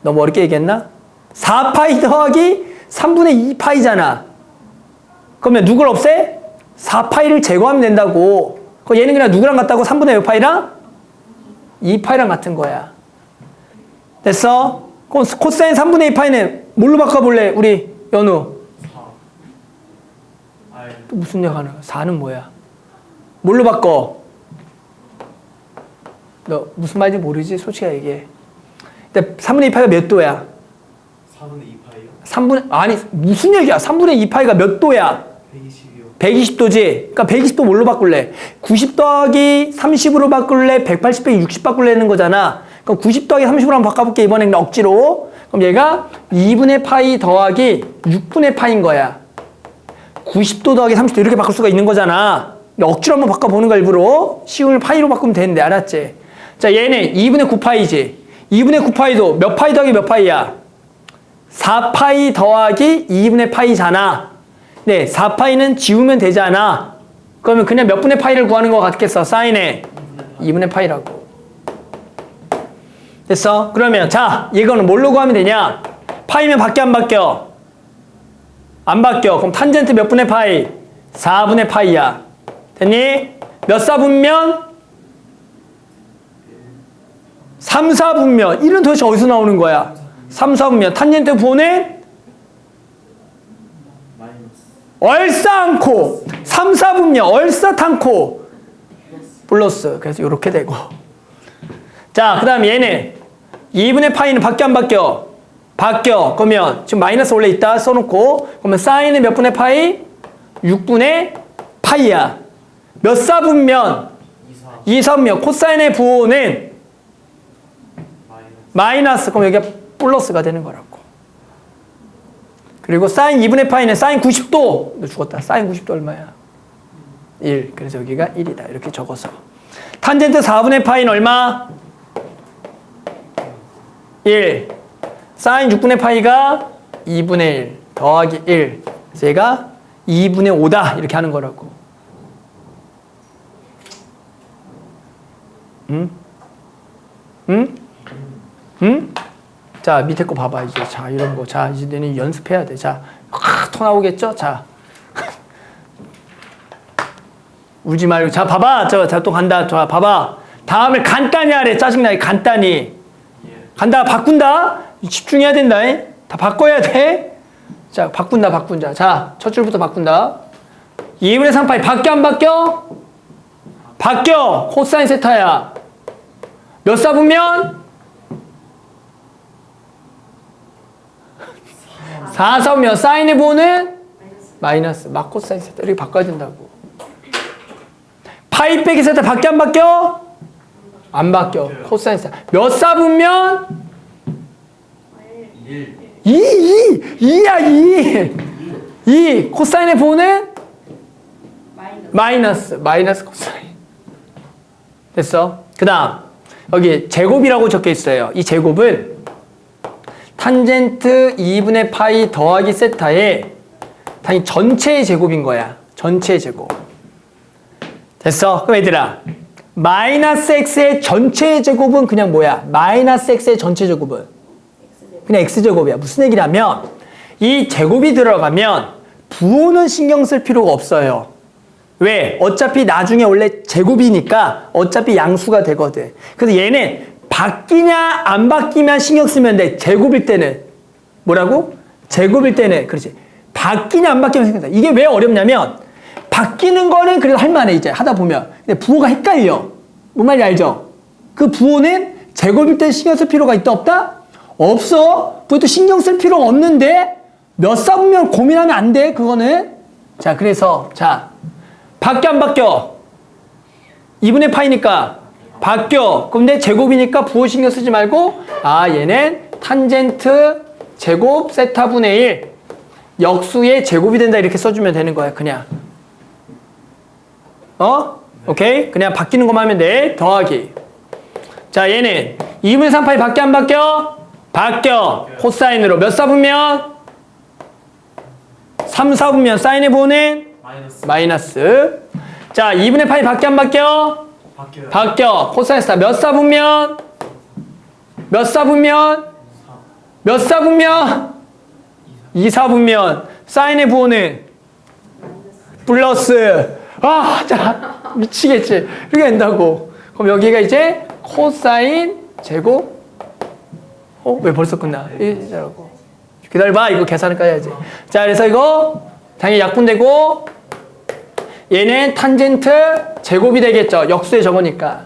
너무 어렵게 얘기했나? 4파이 더하기 3분의 2파이잖아. 그러면 누굴 없애? 4파이를 제거하면 된다고. 그럼 얘는 그냥 누구랑 같다고? 3분의 몇 파이랑? 2파이랑 같은 거야. 됐어? 그럼 코사인 3분의 2파이는 뭘로 바꿔볼래? 우리 연우. 4. 또 무슨 얘기 하나? 4는 뭐야? 뭘로 바꿔? 너 무슨 말인지 모르지? 솔직히 얘기해. 근데 3분의 2파이가 몇 도야? 4분의 2파이요? 3분의, 아니, 무슨 얘기야? 3분의 2파이가 몇 도야? 120이요. 120도지? 그러니까 120도 뭘로 바꿀래? 90 더하기 30으로 바꿀래? 180 빼기 60 바꿀래는 거잖아. 그럼 90 더하기 30으로 한번 바꿔볼게. 이번엔 억지로. 그럼 얘가 2분의 파이 더하기 6분의 파인 거야. 90도 더하기 30도 이렇게 바꿀 수가 있는 거잖아. 억지로 한번 바꿔보는 거 일부러. 쉬운 파이로 바꾸면 되는데, 알았지? 자, 얘는 2분의 9파이지. 2분의 9파이도 몇 파이 더하기 몇 파이야? 4파이 더하기 2분의 파이잖아. 네, 4파이는 지우면 되잖아. 그러면 그냥 몇 분의 파이를 구하는 거 같겠어? 사인에 2분의 파이라고. 됐어? 그러면 자, 이거는 뭘로 구하면 되냐? 파이면 바뀌어 안 바뀌어? 안 바뀌어. 그럼 탄젠트 몇 분의 파이? 4분의 파이야. 됐니? 몇 사분면? 3, 4분면. 이런 도대체 어디서 나오는 거야? 3, 4분면. 탄젠트 부호는? 마이너스. 얼싸안고. 3, 4분면. 얼싸탄코. 플러스. 그래서 이렇게 되고. 자, 그 다음 얘는 2분의 파이는 바뀌어 안 바뀌어? 바뀌어. 그러면 지금 마이너스 원래 있다 써놓고 그러면 사인은 몇 분의 파이? 6분의 파이야. 몇 사분면? 2, 4. 2사분면. 코사인의 부호는 마이너스. 마이너스. 그럼 여기가 플러스가 되는 거라고. 그리고 사인 2분의 파이는 사인 90도. 너 죽었다. 사인 90도 얼마야? 1. 그래서 여기가 1이다. 이렇게 적어서. 탄젠트 4분의 파이는 얼마? 1. 사인 6분의 파이가 2분의 1 더하기 1. 그래서 얘가 2분의 5다. 이렇게 하는 거라고. 응? 응? 응? 자, 밑에 거 봐봐, 이제. 자, 이런 거. 자, 이제 너는 연습해야 돼. 자, 토 나오겠죠? 자. 울지 말고. 자, 봐봐. 자, 또 간다. 자, 봐봐. 다음에 간단히 하래. 짜증나게. 간단히. 간다. 바꾼다. 집중해야 된다. 다 바꿔야 돼. 자, 바꾼다. 자, 첫 줄부터 바꾼다. 2분의 3파이. 바뀌어, 안 바뀌어? 바뀌어. 코사인 세타야. 몇 사분면? 4사분면. 사인의 부호는? 마이너스. 막 코사인 세타. 이렇게 바꿔야 된다고. 파이 빼기 세타. 바뀌어, 안 바뀌어? 안 바뀌어. 코사인 세타. 몇 사분면? 1. 2야 2 코사인의 부호는? 마이너스 코사인. 됐어? 그 다음 여기 제곱이라고 적혀 있어요. 이 제곱은 탄젠트 2분의 파이 더하기 세타의 당연히 전체의 제곱인 거야. 전체의 제곱. 됐어? 그럼 얘들아 마이너스 x의 전체의 제곱은 그냥 뭐야? 마이너스 x의 전체 제곱은 그냥 x제곱이야. 무슨 얘기냐면 이 제곱이 들어가면 부호는 신경 쓸 필요가 없어요. 왜? 어차피 나중에 원래 제곱이니까 어차피 양수가 되거든. 그래서 얘는 바뀌냐 안 바뀌면 신경 쓰면 돼. 제곱일 때는. 뭐라고? 제곱일 때는. 그렇지. 바뀌냐 안 바뀌면 신경 써. 이게 왜 어렵냐면 바뀌는 거는 그래도 할만해 이제 하다 보면. 근데 부호가 헷갈려. 뭔 말인지 알죠? 그 부호는 제곱일 때 신경 쓸 필요가 있다 없다? 없어. 그것도 신경 쓸 필요가 없는데 몇 사분면 고민하면 안 돼. 그거는. 자, 그래서 자, 바뀌어 안 바뀌어? 2분의 파이니까 바뀌어. 근데 제곱이니까 부호 신경 쓰지 말고 아, 얘는 탄젠트 제곱 세타분의 1 역수의 제곱이 된다 이렇게 써주면 되는 거야. 그냥. 오케이? 그냥 바뀌는 것만 하면 돼. 더하기. 자, 얘는 2분의 3파이 바뀌어 안 바뀌어? 바뀌어. 코사인으로 몇 사분면? 3, 4분면 사인의 부호는? 마이너스. 자, 2분의 파이 바뀌어 안 바뀌어? 바뀌어요. 바뀌어. 코사인 스타 몇 사분면? 몇 사분면? 몇 사분면? 2, 4분면. 사인의 부호는? 플러스. 아, 자, 미치겠지. 이렇게 된다고. 그럼 여기가 이제 코사인 제곱. 왜 벌써 끝나? 이라고. 기다려봐. 이거 계산을 까야지. 자, 그래서 이거 당연히 약분되고 얘는 탄젠트 제곱이 되겠죠. 역수의 저거니까.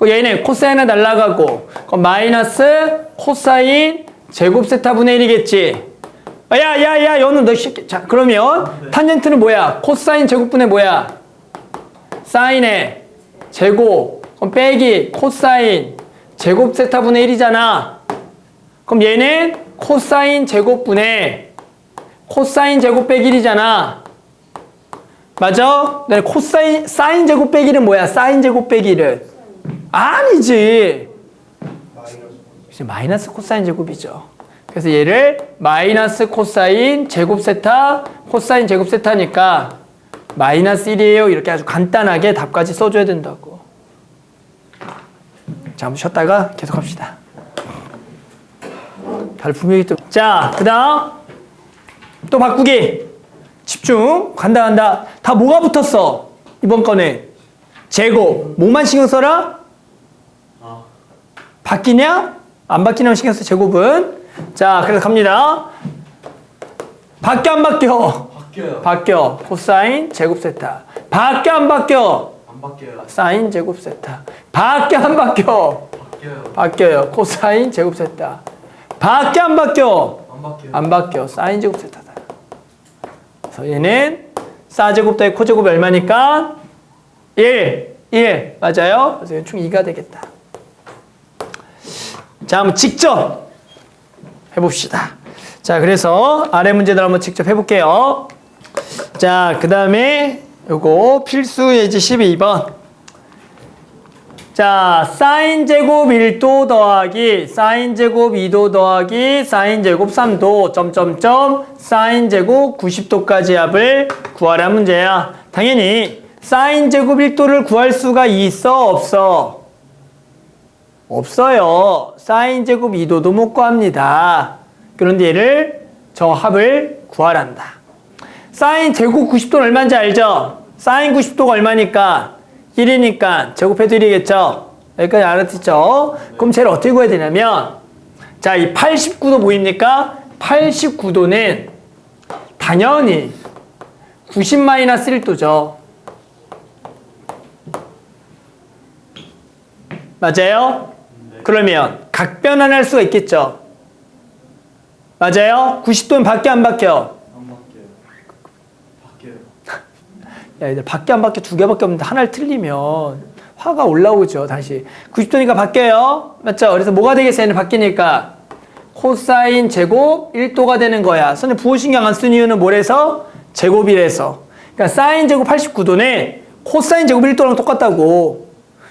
얘는 코사인은 날라가고 그럼 마이너스 코사인 제곱 세타분의 1이겠지. 야, 여는 너 쉽게. 자, 그러면 탄젠트는 뭐야? 코사인 제곱분의 뭐야? 사인의 제곱. 그럼 빼기 코사인 제곱 세타분의 1이잖아. 그럼 얘는 코사인 제곱분의 코사인 제곱 빼기 1이잖아. 맞아? 네, 코사인 사인 제곱 빼기 1은 뭐야? 사인 제곱 빼기 1은 아니지. 마이너스 코사인 제곱이죠. 그래서 얘를 마이너스 코사인 제곱 세타 코사인 제곱 세타니까 마이너스 1이에요. 이렇게 아주 간단하게 답까지 써줘야 된다고. 자, 한번 쉬었다가 계속 합시다. 달 분명히 또. 자, 그 다음 또 바꾸기. 집중. 간다. 다 뭐가 붙었어? 이번 거는 제곱. 뭐만 신경 써라? 바뀌냐? 안 바뀌냐면 신경 써. 제곱은. 자, 그래서 갑니다. 바뀌어 안 바뀌어? 바뀌어요. 바뀌어. 코사인 제곱 세타. 바뀌어 안 바뀌어? 안 바뀌어요. 사인 제곱 세타. 바뀌어 안 바뀌어? 바뀌어요. 바뀌어요. 코사인 제곱 세타. 바뀌어 안 바뀌어? 안 바뀌어요. 안 바뀌어. 사인 제곱 세타다. 그래서 얘는 사제곱 더하기 코제곱이 얼마니까? 1. 맞아요? 그래서 얘는 총 2가 되겠다. 자, 한번 직접 해봅시다. 자, 그래서 아래 문제들 한번 직접 해볼게요. 자, 그 다음에 요거 필수 예지 12번. 자, 사인 제곱 1도 더하기 사인 제곱 2도 더하기 사인 제곱 3도 점점점 사인 제곱 90도까지 합을 구하라 문제야. 당연히 사인 제곱 1도를 구할 수가 있어 없어? 없어요. 사인 제곱 2도도 못 구합니다. 그런데 얘를 저 합을 구하란다. 사인 제곱 90도는 얼마인지 알죠? 사인 90도가 얼마니까? 1이니까 제곱해도 1이겠죠? 여기까지 알아듣죠? 그럼 쟤를 어떻게 구해야 되냐면 자, 이 89도 보입니까? 89도는 당연히 90-1도죠. 맞아요? 그러면 각변환할 수가 있겠죠? 맞아요? 90도는 바뀌어 안 바뀌어? 안 바뀌어요. 바뀌어요. 야, 얘들 바뀌어 안 바뀌어 두 개밖에 없는데 하나를 틀리면 화가 올라오죠. 다시 90도니까 바뀌어요. 맞죠? 그래서 뭐가 되겠어요? 얘는 바뀌니까 코사인 제곱 1도가 되는 거야. 선생님 부호 신경 안 쓴 이유는 뭐래서? 제곱이래서. 그러니까 사인 제곱 89도는 코사인 제곱 1도랑 똑같다고.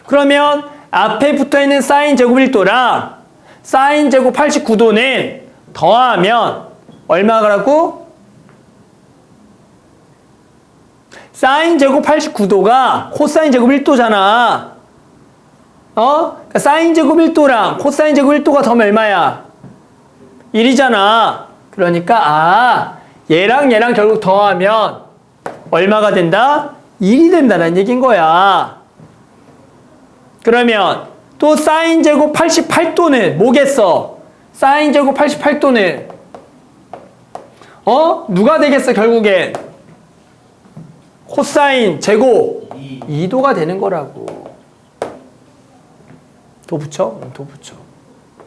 그러면 앞에 붙어있는 사인 제곱 1도랑 사인 제곱 89도는 더하면 얼마라고? 사인 제곱 89도가 코사인 제곱 1도잖아. 그러니까 사인 제곱 1도랑 코사인 제곱 1도가 더하면 얼마야? 1이잖아. 그러니까 얘랑 얘랑 결국 더하면 얼마가 된다? 1이 된다는 얘기인 거야. 그러면 또 사인 제곱 88도는 뭐겠어? 사인 제곱 88도는 누가 되겠어 결국엔? 코사인 제곱 2도가 되는 거라고. 도 붙여? 도 붙여.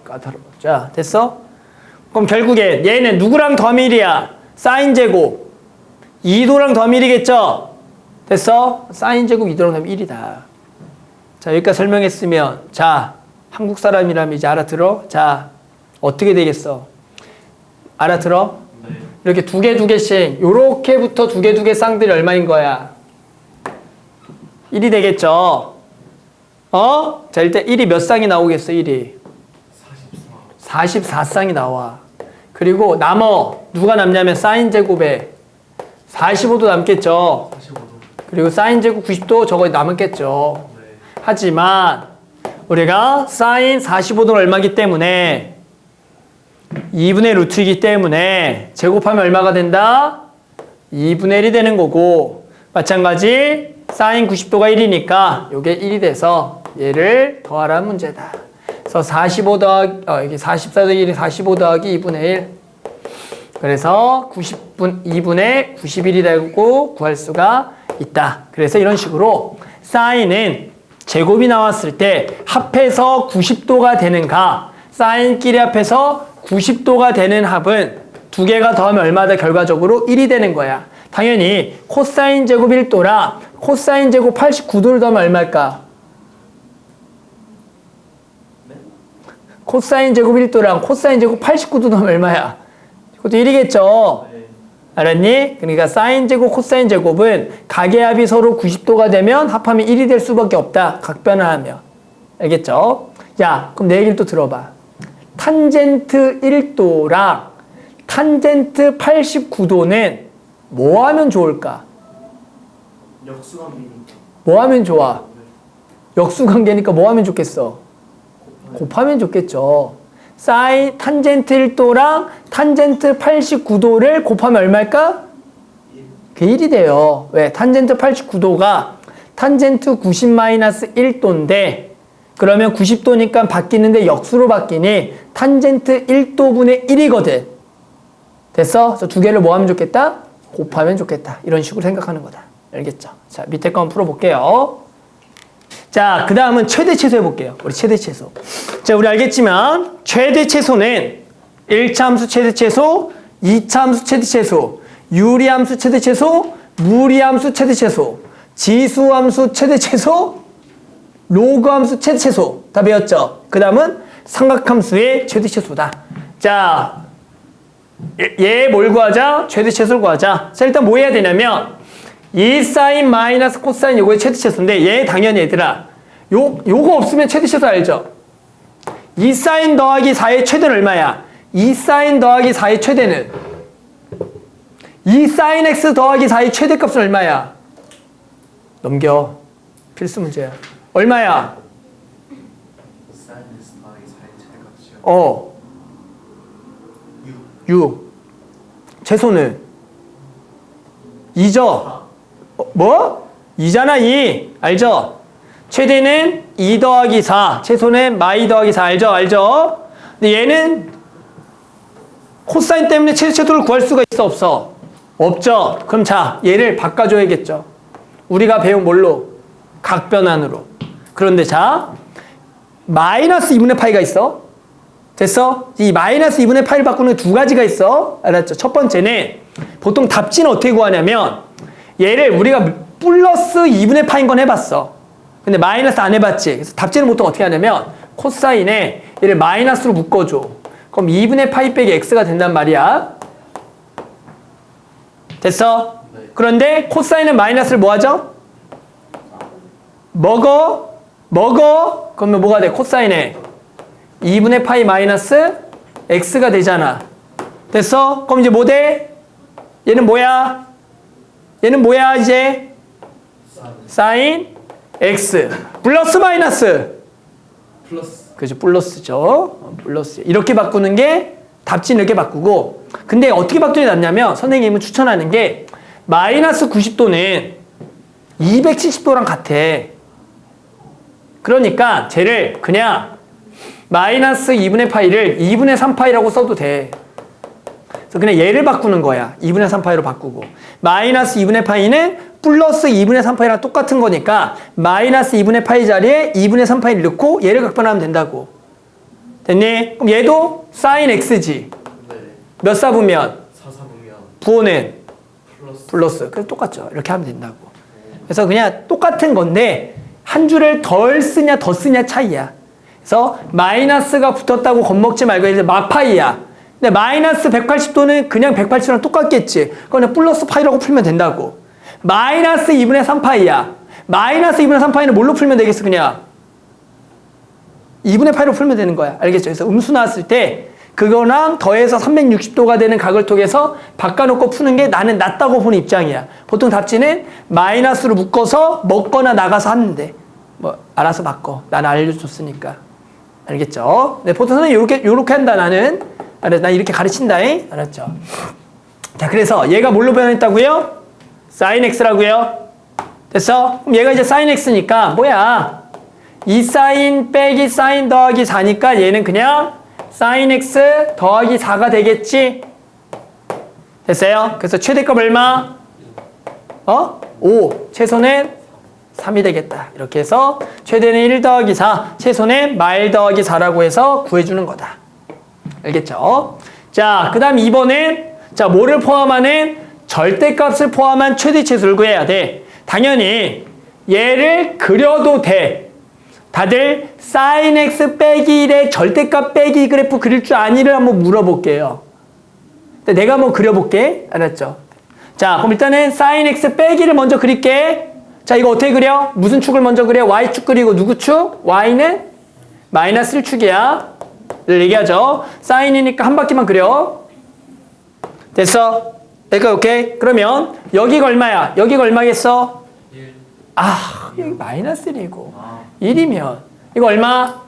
까다로워. 자, 됐어? 그럼 결국엔 얘는 누구랑 더밀이야? 사인 제곱 2도랑 더밀이겠죠? 됐어? 사인 제곱 2도랑 더밀 1이다. 자, 여기까지 설명했으면, 자, 한국 사람이라면 이제 알아들어? 자, 어떻게 되겠어? 알아들어? 네. 이렇게 두 개씩, 요렇게부터 두 개 쌍들이 얼마인 거야? 1이 되겠죠? 자, 일단 1이 몇 쌍이 나오겠어, 1이? 44쌍이 나와. 그리고 누가 남냐면 사인 제곱에 45도 남겠죠? 45도. 그리고 사인 제곱 90도 저거 남았겠죠? 네. 하지만 우리가 사인 45도는 얼마기 때문에 2분의 루트이기 때문에 제곱하면 얼마가 된다? 2분의 1이 되는 거고, 마찬가지 사인 90도가 1이니까 이게 1이 돼서 얘를 더하라는 문제다. 그래서 45 더하기 여기 44 더하기 1이 45 더하기 2분의 1. 그래서 2분의 91이 되고 구할 수가 있다. 그래서 이런 식으로 사인은 제곱이 나왔을 때 합해서 90도가 되는가, 사인끼리 합해서 90도가 되는 합은 두 개가 더하면 얼마다 결과적으로 1이 되는 거야. 당연히 코사인 제곱 1도라 코사인 제곱 89도를 더하면 얼마일까? 코사인 제곱 1도랑 코사인 제곱 89도 더하면 얼마야? 이것도 1이겠죠? 네. 알았니? 그러니까 사인 제곱, 코사인 제곱은 각의 합이 서로 90도가 되면 합하면 1이 될 수밖에 없다. 각변화하면. 알겠죠? 야, 그럼 내 얘기를 또 들어봐. 탄젠트 1도랑 탄젠트 89도는 뭐 하면 좋을까? 역수관계니까. 뭐 하면 좋아? 역수관계니까 뭐 하면 좋겠어? 곱하면 좋겠죠. 사인 탄젠트 1도랑 탄젠트 89도를 곱하면 얼마일까? 그게 1이 돼요. 왜? 탄젠트 89도가 탄젠트 90-1도인데 그러면 90도니까 바뀌는데 역수로 바뀌니 탄젠트 1도분의 1이거든. 됐어? 그래서 두 개를 뭐 하면 좋겠다? 곱하면 좋겠다. 이런 식으로 생각하는 거다. 알겠죠? 자, 밑에 거 한번 풀어볼게요. 자, 그 다음은 최대 최소 해볼게요. 우리 최대 최소. 자, 우리 알겠지만 최대 최소는 1차 함수 최대 최소, 2차 함수 최대 최소, 유리 함수 최대 최소, 무리 함수 최대 최소, 지수 함수 최대 최소, 로그 함수 최대 최소. 다 배웠죠? 그 다음은 삼각함수의 최대 최소다. 자, 얘 뭘 구하자? 최대 최소를 구하자. 자, 일단 뭐 해야 되냐면 2 사인 마이너스 코사인 요거의 최대 최소인데 얘 당연히 얘들아 요거 없으면 최대 최소 알죠? 2 사인 더하기 4의 최대는 얼마야? 2 사인 더하기 4의 최대는 2 사인 x 더하기 4의 최대값은 얼마야? 넘겨. 필수 문제야. 얼마야? 사인 x 더하기 4의 최대값이요. 6. 최소는 2죠? 뭐? 2잖아 2. 알죠? 최대는 2 더하기 4. 최소는 마이 더하기 4. 알죠? 근데 얘는 코사인 때문에 최대 최소를 구할 수가 있어 없어? 없죠? 그럼 자 얘를 바꿔줘야겠죠. 우리가 배운 뭘로? 각변환으로. 그런데 자 마이너스 2분의 파이가 있어. 됐어? 이 마이너스 2분의 파이를 바꾸는 두 가지가 있어. 알았죠? 첫 번째는 보통 답지는 어떻게 구하냐면 얘를 우리가 플러스 2분의 파인 건 해봤어. 근데 마이너스 안 해봤지. 그래서 답지는 보통 어떻게 하냐면 코사인에 얘를 마이너스로 묶어줘. 그럼 2분의 파이 빼기 x가 된단 말이야. 됐어? 네. 그런데 코사인은 마이너스를 뭐 하죠? 먹어. 그러면 뭐가 돼? 코사인에 2분의 파이 마이너스 x가 되잖아. 됐어? 그럼 이제 뭐 돼? 얘는 뭐야? 이제? 사인 x 플러스 마이너스 플러스. 그죠? 플러스죠. 플러스. 이렇게 바꾸는 게 답지는 이렇게 바꾸고. 근데 어떻게 바꾸는 게 낫냐면 선생님은 추천하는 게 마이너스 90도는 270도랑 같아. 그러니까 쟤를 그냥 마이너스 2분의 파이를 2분의 3파이라고 써도 돼. 그래서 그냥 얘를 바꾸는 거야. 2분의 3파이로 바꾸고. 마이너스 2분의 파이는 플러스 2분의 3파이랑 똑같은 거니까 마이너스 2분의 파이 자리에 2분의 3파이를 넣고 얘를 각변하면 된다고. 됐니? 그럼 얘도 sin x지. 네. 몇 사분면? 4사분면 부호는 플러스. 플러스. 그래서 똑같죠. 이렇게 하면 된다고. 그래서 그냥 똑같은 건데 한 줄을 덜 쓰냐 더 쓰냐 차이야. 그래서 마이너스가 붙었다고 겁먹지 말고 이제 마파이야. 근데 마이너스 180도는 그냥 180도랑 똑같겠지. 그거는 플러스 파이라고 풀면 된다고. 마이너스 2분의 3파이야. 마이너스 2분의 3파이는 뭘로 풀면 되겠어? 그냥 2분의 파이로 풀면 되는 거야. 알겠죠? 그래서 음수 나왔을 때 그거랑 더해서 360도가 되는 각을 통해서 바꿔놓고 푸는 게 나는 낫다고 보는 입장이야. 보통 답지는 마이너스로 묶어서 먹거나 나가서 하는데 뭐 알아서 바꿔. 나는 알려줬으니까. 알겠죠? 네, 보통 선생님 요렇게 한다. 나는 난 이렇게 가르친다. 알았죠? 자, 그래서 얘가 뭘로 변했다고요? sin x라고요. 됐어? 그럼 얘가 이제 sin x니까 뭐야? 2sin 빼기 sin 더하기 4니까 얘는 그냥 sin x 더하기 4가 되겠지? 됐어요? 그래서 최대값 얼마? 5. 최소는 3이 되겠다. 이렇게 해서 최대는 1 더하기 4, 최소는 말 더하기 4라고 해서 구해주는 거다. 알겠죠? 자, 그 다음 2번은 자, 뭐를 포함하는? 절대값을 포함한 최대치수를 구해야 돼. 당연히 얘를 그려도 돼. 다들 sin x 빼기 1의 절대값 빼기 그래프 그릴 줄 아니를 한번 물어볼게요. 내가 한번 그려볼게. 알았죠? 자, 그럼 일단은 sin x 빼기를 먼저 그릴게. 자, 이거 어떻게 그려? 무슨 축을 먼저 그려? y축 그리고 누구 축? y는 마이너스 1축이야. 를 얘기하죠. 사인이니까 한 바퀴만 그려. 됐어? 그러니까 오케이? 그러면 여기가 얼마야? 여기가 얼마겠어? 1. 여기 마이너스 1이고 1이면 이거 얼마?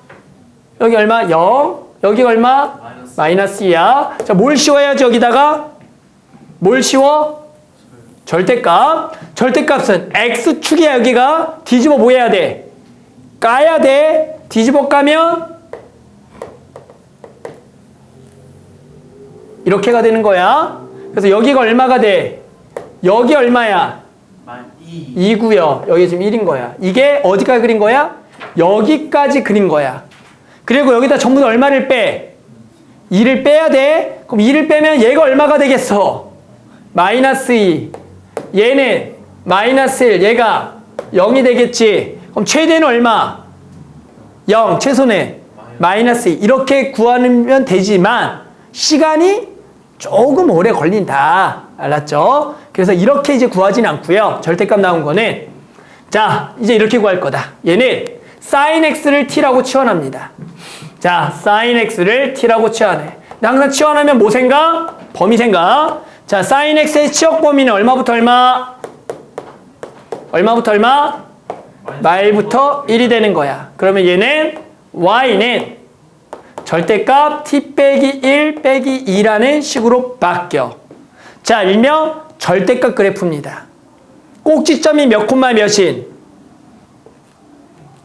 여기 얼마? 0. 여기가 얼마? 마이너스 2야. 자, 뭘 씌워야지 여기다가? 뭘 씌워? 절대값. 절대값은 x축이야. 여기가 뒤집어 뭐 해야 돼? 까야 돼. 뒤집어 까면 이렇게가 되는 거야. 그래서 여기가 얼마가 돼? 여기 얼마야? 2고요. 여기 지금 1인 거야. 이게 어디까지 그린 거야? 여기까지 그린 거야. 그리고 여기다 전부 다 얼마를 빼? 2를 빼야 돼. 그럼 2를 빼면 얘가 얼마가 되겠어? 마이너스 2. 얘는 마이너스 1. 얘가 0이 되겠지. 그럼 최대는 얼마? 0. 최소는 마이너스 2. 이렇게 구하면 되지만 시간이 조금 오래 걸린다. 알았죠? 그래서 이렇게 이제 구하진 않고요. 절대값 나온 거는 자, 이제 이렇게 구할 거다. 얘는 sin x를 t라고 치환합니다. 자, sin x를 t라고 치환해. 항상 치환하면 뭐 생각? 범위 생각. 자, sin x의 치역 범위는 얼마부터 얼마? 얼마부터 얼마? 말부터 1이 되는 거야. 그러면 얘는 y는 절대값 t 빼기 1 빼기 2라는 식으로 바뀌어. 자, 일명 절대값 그래프입니다. 꼭지점이 몇 콤마 몇인?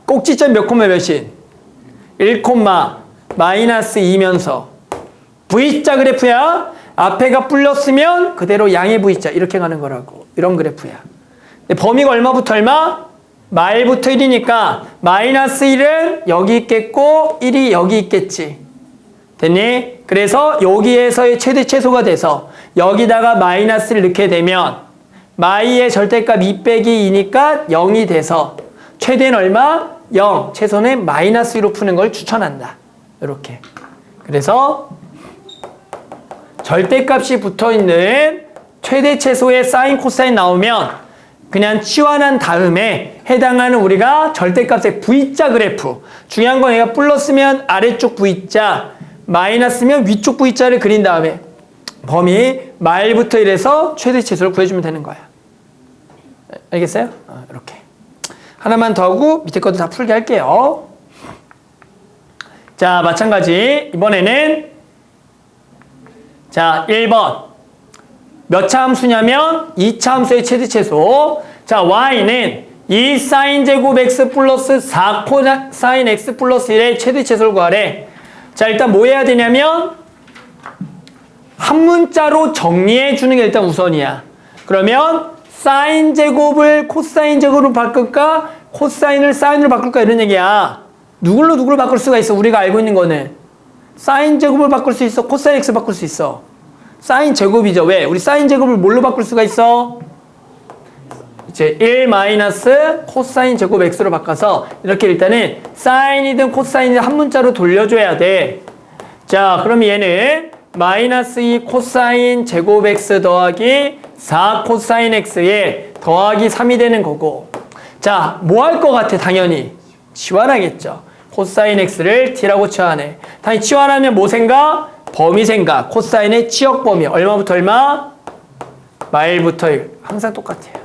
꼭지점 몇 콤마 몇인? 1 콤마 마이너스 2면서 V자 그래프야. 앞에가 플러스면 그대로 양의 V자 이렇게 가는 거라고. 이런 그래프야. 근데 범위가 얼마부터 얼마? 말부터 1이니까 마이너스 1은 여기 있겠고 1이 여기 있겠지. 됐니? 그래서 여기에서의 최대 최소가 돼서 여기다가 마이너스를 넣게 되면 마이의 절대값 2 빼기 2니까 0이 돼서 최대는 얼마? 0. 최소는 마이너스 2로 푸는 걸 추천한다. 이렇게. 그래서 절대값이 붙어있는 최대 최소의 사인 코사인 나오면 그냥 치환한 다음에 해당하는 우리가 절대값의 V자 그래프. 중요한 건 얘가 플러스면 아래쪽 V자, 마이너스면 위쪽 V자를 그린 다음에 범위 말부터 이래서 최대 최소를 구해주면 되는 거야. 알겠어요? 이렇게. 하나만 더 하고 밑에 것도 다 풀게 할게요. 자, 마찬가지. 이번에는 자, 1번. 몇 차 함수냐면 2차 함수의 최대 최소. 자, y는 2 사인 제곱 x 플러스 4 코사인 x 플러스 1의 최대 최소를 구하래. 자, 일단 뭐 해야 되냐면 한 문자로 정리해 주는 게 일단 우선이야. 그러면 사인 제곱을 코사인 제곱으로 바꿀까? 코사인을 사인으로 바꿀까? 이런 얘기야. 누굴로 바꿀 수가 있어? 우리가 알고 있는 거는 사인 제곱을 바꿀 수 있어. 코사인 x 바꿀 수 있어. 사인 제곱이죠. 왜? 우리 사인 제곱을 뭘로 바꿀 수가 있어? 이제 1 마이너스 코사인 제곱 x로 바꿔서 이렇게 일단은 사인이든 코사인이든 한 문자로 돌려줘야 돼. 자, 그럼 얘는 마이너스 2 코사인 제곱 x 더하기 4 코사인 x에 더하기 3이 되는 거고. 자, 뭐 할 것 같아? 당연히 치환하겠죠. 코사인 x를 t라고 치환해. 당연히 치환하면 뭐 생각? 범위 생각. 코사인의 치역 범위 얼마부터 얼마? 마일부터 1. 항상 똑같아요.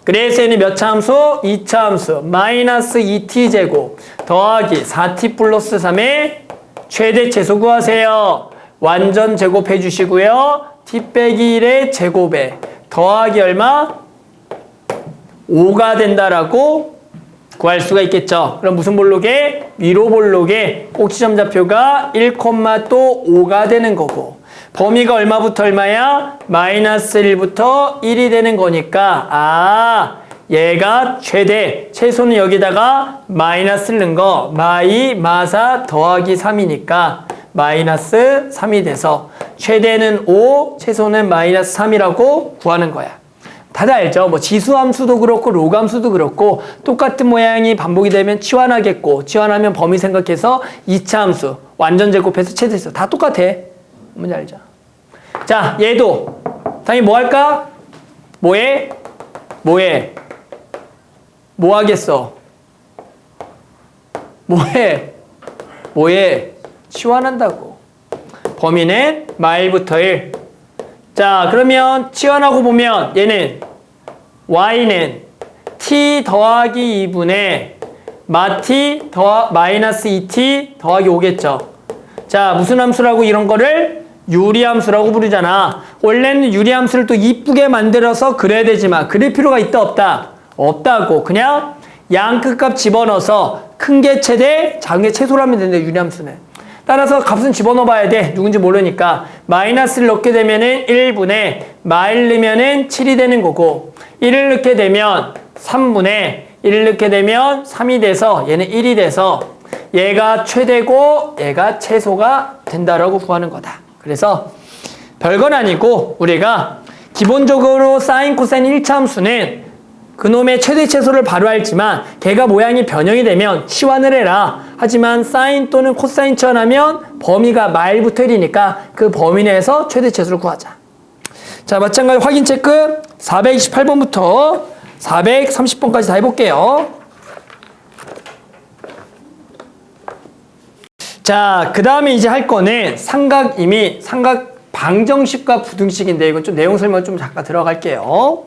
그래서 얘는 몇 차 함수? 2차 함수. 마이너스 2t 제곱 더하기 4t 플러스 3의 최대 최소 구하세요. 완전 제곱해 주시고요. t 빼기 1의 제곱에 더하기 얼마? 5가 된다라고 구할 수가 있겠죠. 그럼 무슨 볼록에? 위로 볼록에 꼭지점 좌표가 1,5가 되는 거고 범위가 얼마부터 얼마야? 마이너스 1부터 1이 되는 거니까 얘가 최대 최소는 여기다가 마이너스를 넣은 거 마이 마사 더하기 3이니까 마이너스 3이 돼서 최대는 5 최소는 마이너스 3이라고 구하는 거야. 다들 알죠? 뭐 지수함수도 그렇고 로그함수도 그렇고 똑같은 모양이 반복이 되면 치환하겠고 치환하면 범위 생각해서 2차 함수 완전 제곱해서 최대에서 다 똑같아. 뭔지 알죠? 자, 얘도 당연히 뭐 할까? 뭐해? 뭐 하겠어? 뭐해? 치환한다고. 범위는 마일부터 1. 자, 그러면 치환하고 보면 얘는 y는 t 더하기 2분의 마t 마이너스 2t 더하기 5겠죠. 자, 무슨 함수라고 이런 거를? 유리함수라고 부르잖아. 원래는 유리함수를 또 이쁘게 만들어서 그려야 되지만 그릴 필요가 있다 없다? 없다고. 그냥 양 끝값 집어넣어서 큰 게 최대, 작은 게 최소라면 되는데 유리함수는. 따라서 값은 집어넣어 봐야 돼. 누군지 모르니까. 마이너스를 넣게 되면은 1분의 마일 넣으면은 7이 되는 거고 1을 넣게 되면 3분의 1을 넣게 되면 3이 돼서 얘는 1이 돼서 얘가 최대고 얘가 최소가 된다라고 구하는 거다. 그래서 별건 아니고 우리가 기본적으로 사인 코사인 1차 함수는 그놈의 최대 최소를 바로 알지만 걔가 모양이 변형이 되면 치환을 해라. 하지만 사인 또는 코사인 치환하면 범위가 마일부터 1이니까 그 범위 내에서 최대 최소를 구하자. 자, 마찬가지 확인 체크 428번부터 430번까지 다 해볼게요. 자, 그 다음에 이제 할 거는 삼각 방정식과 부등식인데 이건 좀 내용 설명 좀 잠깐 들어갈게요.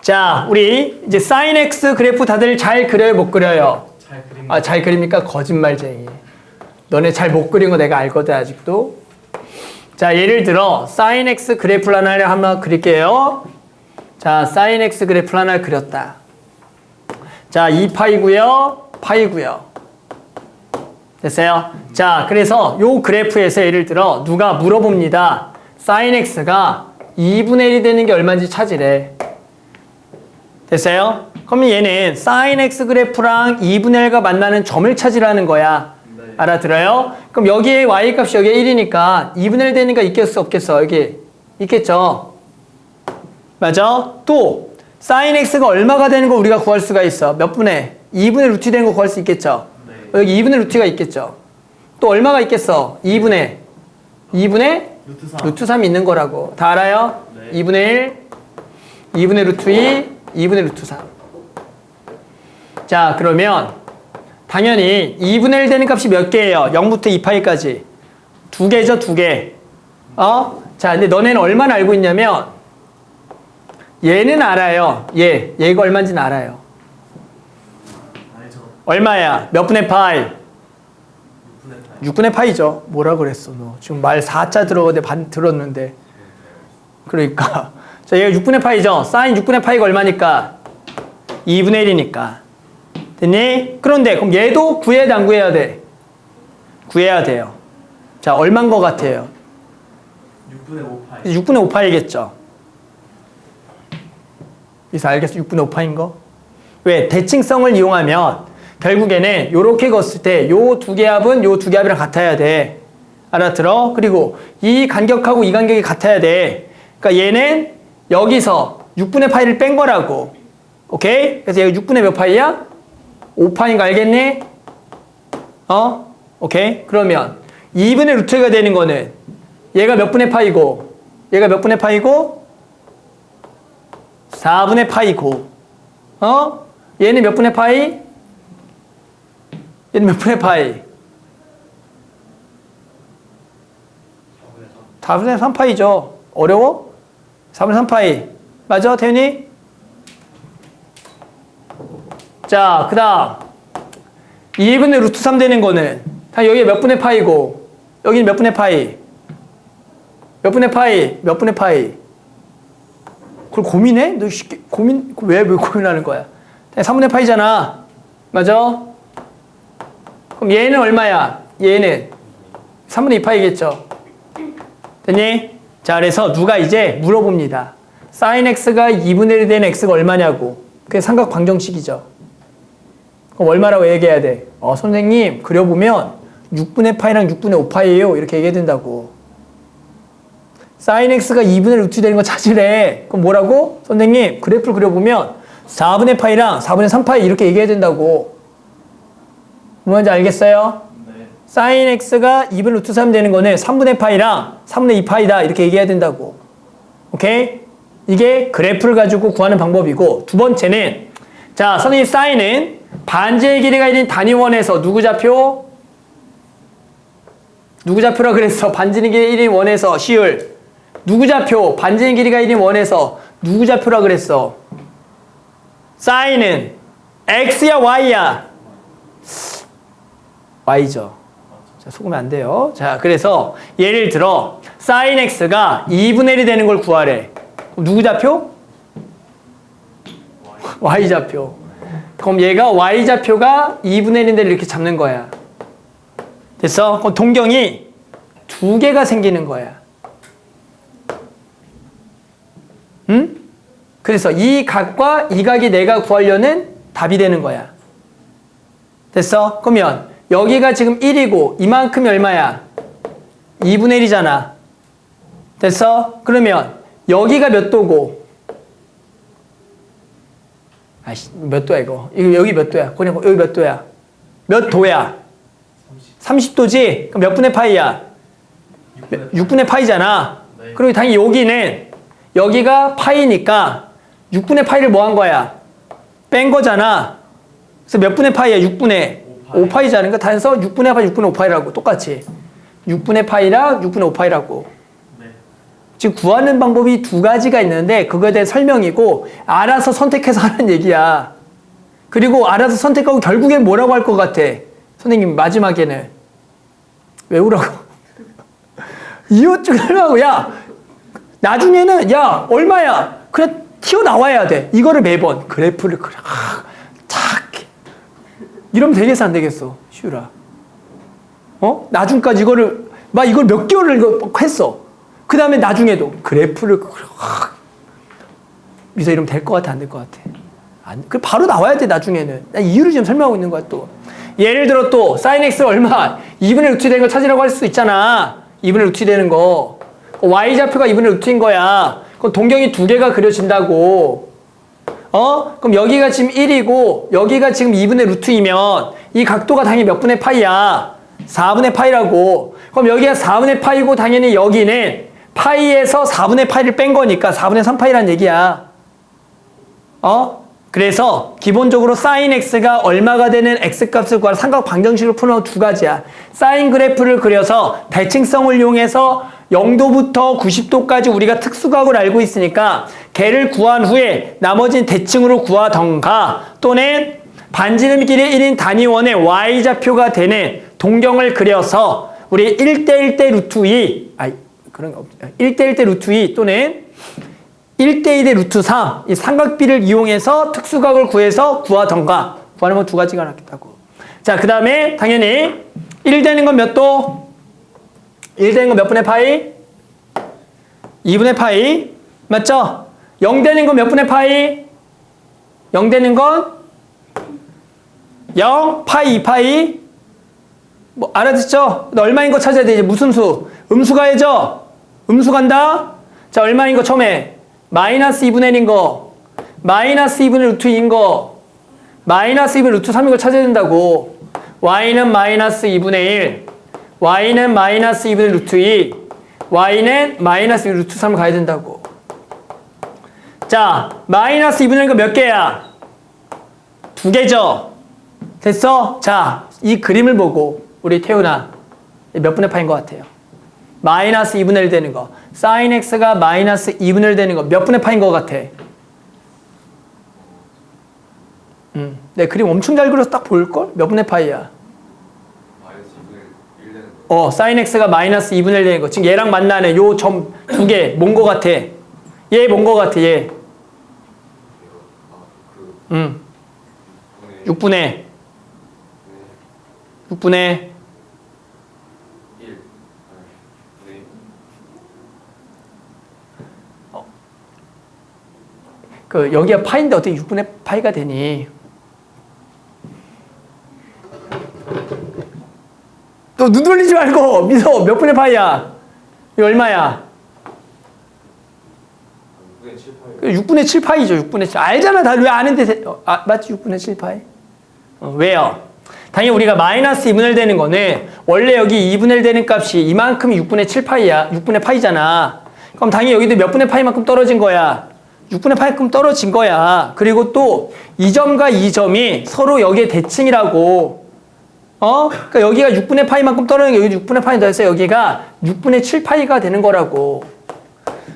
자, 우리 이제 사인 x 그래프 다들 잘 그려요, 못 그려요? 잘 그립니다. 잘 그립니까? 거짓말쟁이. 너네 잘 못 그린 거 내가 알거든, 아직도. 자, 예를 들어 사인 x 그래프를 하나 한번 그릴게요. 자, 사인 x 그래프를 하나 그렸다. 자, 2파이고요, 파이고요. 됐어요? 자, 그래서 요 그래프에서 예를 들어 누가 물어봅니다. 사인 x가 2분의 1이 되는 게 얼마인지 찾으래. 됐어요? 그러면 얘는 사인 x 그래프랑 2분의 1가 만나는 점을 찾으라는 거야. 네. 알아들어요? 그럼 여기에 y 값이 여기에 1이니까 2분의 1 되니까 있겠어 없겠어? 여기 있겠죠? 맞아? 또 사인 x가 얼마가 되는 거 우리가 구할 수가 있어. 몇 분의? 2분의 루트 되는 거 구할 수 있겠죠? 네. 여기 2분의 루트가 있겠죠? 또 얼마가 있겠어? 2분의 루트 3이 있는 거라고. 다 알아요? 네. 2분의 1, 2분의 루트 2, 2분의 루트 3. 자, 그러면 당연히 2분의 1 되는 값이 몇 개예요? 0부터 2파이까지. 2개죠, 2개. 자, 근데 너네는 얼마나 알고 있냐면 얘는 알아요. 얘가 얼마인지는 알아요. 알죠. 얼마야? 몇 분의 파이? 6분의 8. 6분의 파이죠. 뭐라 그랬어, 너? 지금 말 4자 들었는데 그러니까 자, 얘가 6분의 파이죠. 사인 6분의 파이가 얼마니까? 2분의 1이니까. 됐니? 그런데 그럼 얘도 구해야 돼, 안 구해야 돼? 구해야 돼요. 자, 얼마인 것 같아요? 6분의 5파이. 6분의 5파이겠죠. 그래서 알겠어? 6분의 5파인 거? 왜? 대칭성을 이용하면 결국에는 요렇게 걷을 때 요 두 개 합은 요 두 개 합이랑 같아야 돼. 알아들어? 그리고 이 간격하고 이 간격이 같아야 돼. 그러니까 얘는 여기서 6분의 파이를 뺀 거라고. 오케이? 그래서 얘가 6분의 몇 파이야? 5파인 거 알겠니? 오케이? 그러면 2분의 루트가 되는 거는 얘가 몇 분의 파이고 얘가 몇 분의 파이고 4분의 파이고 얘는 몇 분의 파이? 얘는 몇 분의 파이? 4분의 3파이죠. 어려워? 4분의 3파이. 맞아, 태윤이? 자, 그 다음 2분의 루트 3 되는 거는 여기 몇 분의 파이고 여기는 몇 분의 파이? 몇 분의 파이? 몇 분의 파이? 그걸 고민해? 너 쉽게 왜 고민하는 거야? 3분의 파이잖아. 맞아? 그럼 얘는 얼마야? 얘는 3분의 2파이겠죠. 됐니? 자, 그래서 누가 이제 물어봅니다. sin x가 2분의 1 되는 x가 얼마냐고. 그게 삼각 방정식이죠. 그럼 얼마라고 얘기해야 돼? 선생님, 그려보면 6분의 파이랑 6분의 5파이예요. 이렇게 얘기해야 된다고. sin x가 2분의 루트 되는 거 찾으래. 그럼 뭐라고? 선생님, 그래프를 그려보면 4분의 파이랑 4분의 3파이 이렇게 얘기해야 된다고. 뭔지 알겠어요? 네. sin x가 2분의 루트 3 되는 거는 3분의 파이랑 3분의 2파이다. 이렇게 얘기해야 된다고. 오케이? 이게 그래프를 가지고 구하는 방법이고, 두 번째는, 자, 선생님 sin은 반지의 길이가 1인 단위원에서 누구 좌표? 누구 좌표라 그랬어? 반지의 길이 1인 원에서 시율. 누구 좌표? 반지의 길이가 1인 원에서 누구 좌표라 그랬어? sin은 x야 y야? y죠. 자, 속으면 안 돼요. 자, 그래서 예를 들어 sin x가 2분의 1이 되는 걸 구하래. 그럼 누구 좌표? y 좌표. 그럼 얘가 y 좌표가 2분의 1인데 이렇게 잡는 거야. 됐어? 그럼 동경이 두 개가 생기는 거야. 응? 그래서 이 각과 이 각이 내가 구하려는 답이 되는 거야. 됐어? 그러면 여기가 지금 1이고 이만큼이 얼마야? 2분의 1이잖아. 됐어? 그러면 여기가 몇 도고? 아이씨, 몇 도야 이거? 여기 몇 도야? 그냥 여기 몇 도야? 몇 도야? 30도지? 그럼 몇 분의 파이야? 6분의 파이잖아. 네. 그리고 당연히 여기는 여기가 파이니까 6분의 파이를 뭐 한 거야? 뺀 거잖아. 그래서 몇 분의 파이야? 6분의 5파이잖아. 그러니까 단서 6분의 파이, 6분의 5파이라고 똑같이. 6분의 파이랑 6분의 5파이라고. 네. 지금 구하는 방법이 두 가지가 있는데 그거에 대한 설명이고 알아서 선택해서 하는 얘기야. 그리고 알아서 선택하고 결국엔 뭐라고 할 것 같아? 선생님 마지막에는 외우라고. 이것 중 하려고. 야 나중에는 야 얼마야? 그래 튀어나와야 돼. 이거를 매번 그래프를 그려. 착 이러면 되겠어 안 되겠어? 시우라. 나중까지 이거를 막 이걸 몇 개월을 이거 했어. 그 다음에 나중에도 그래프를 미서 이러면 될 것 같아 안 될 것 같아? 그 바로 나와야 돼 나중에는. 나 이유를 지금 설명하고 있는 거야 또. 예를 들어 또 sin x 얼마? 2분의 루트 되는 거 찾으라고 할 수 있잖아. 2분의 루트 되는 거. y 좌표가 2분의 루트인 거야. 그럼 동경이 두 개가 그려진다고. 그럼 여기가 지금 1이고 여기가 지금 2분의 루트이면 이 각도가 당연히 몇 분의 파이야? 4분의 파이라고. 그럼 여기가 4분의 파이고 당연히 여기는 파이에서 4분의 파이를 뺀 거니까 4분의 3파이란 얘기야. 그래서 기본적으로 sin x가 얼마가 되는 x값을 구하는 삼각 방정식을 푸는 두 가지야. 사인 그래프를 그려서 대칭성을 이용해서 0도부터 90도까지 우리가 특수각을 알고 있으니까 걔를 구한 후에 나머지는 대칭으로 구하던가 또는 반지름 길이 1인 단위원의 y좌표가 되는 동경을 그려서 우리 1대 1대 루트 2 그런 거 없죠. 1대 1대 루트 2 또는 1대1의 루트 3. 이 삼각비를 이용해서 특수각을 구하던가. 구하는 건 두 가지가 나겠다고. 자, 그 다음에 당연히 1 되는 건 몇 도? 1 되는 건 몇 분의 파이? 2분의 파이. 맞죠? 0 되는 건 몇 분의 파이? 0 되는 건 0, 파이, 2파이. 뭐, 알아듣죠? 얼마인 거 찾아야 돼. 이제 무슨 수? 음수 가야죠? 음수 간다? 자, 얼마인 거 처음에? 마이너스 2분의 1인 거. 마이너스 2분의 루트 2인 거. 마이너스 2분의 루트 3인 거 찾아야 된다고. y는 마이너스 2분의 1. y는 마이너스 2분의 루트 2. y는 마이너스 2 루트 3을 가야 된다고. 자, 마이너스 2분의 1거 몇 개야? 2개죠? 됐어? 자, 이 그림을 보고 우리 태훈아 몇 분의 파인 것 같아요? 마이너스 2분의 1 되는 거. sin x가 마이너스 2분의 1 되는 거 몇 분의 파인 것 같아? 내 그림 엄청 잘 그려서 딱 보일걸? 몇 분의 파이야? 마이너스 2분의 1 되는 거. sin x가 마이너스 2분의 1 되는 거. 지금 얘랑 만나는 요 점 2개 뭔 거 같아? 얘 뭔 거 같아? 얘. 그 6분의 1. 네. 그 여기가 파인데 어떻게 6분의 파이가 되니? 너 눈 돌리지 말고 미소 몇 분의 파이야? 이거 얼마야? 6분의 7 파이. 6분의 7 파이죠. 6분의 7. 알잖아. 다 왜 아는데. 맞지? 6분의 7 파이. 왜요? 당연히 우리가 마이너스 2분의 1 되는 거는 원래 여기 2분의 1 되는 값이 이만큼이 6분의 7 파이야. 6분의 파이잖아. 그럼 당연히 여기도 몇 분의 파이만큼 떨어진 거야? 6분의 파이만큼 떨어진 거야. 그리고 또 이 점과 이 점이 서로 여기에 대칭이라고. 그러니까 여기가 6분의 파이만큼 떨어지는 게 여기 6분의 파이 더해서 여기가 6분의 7 파이가 되는 거라고.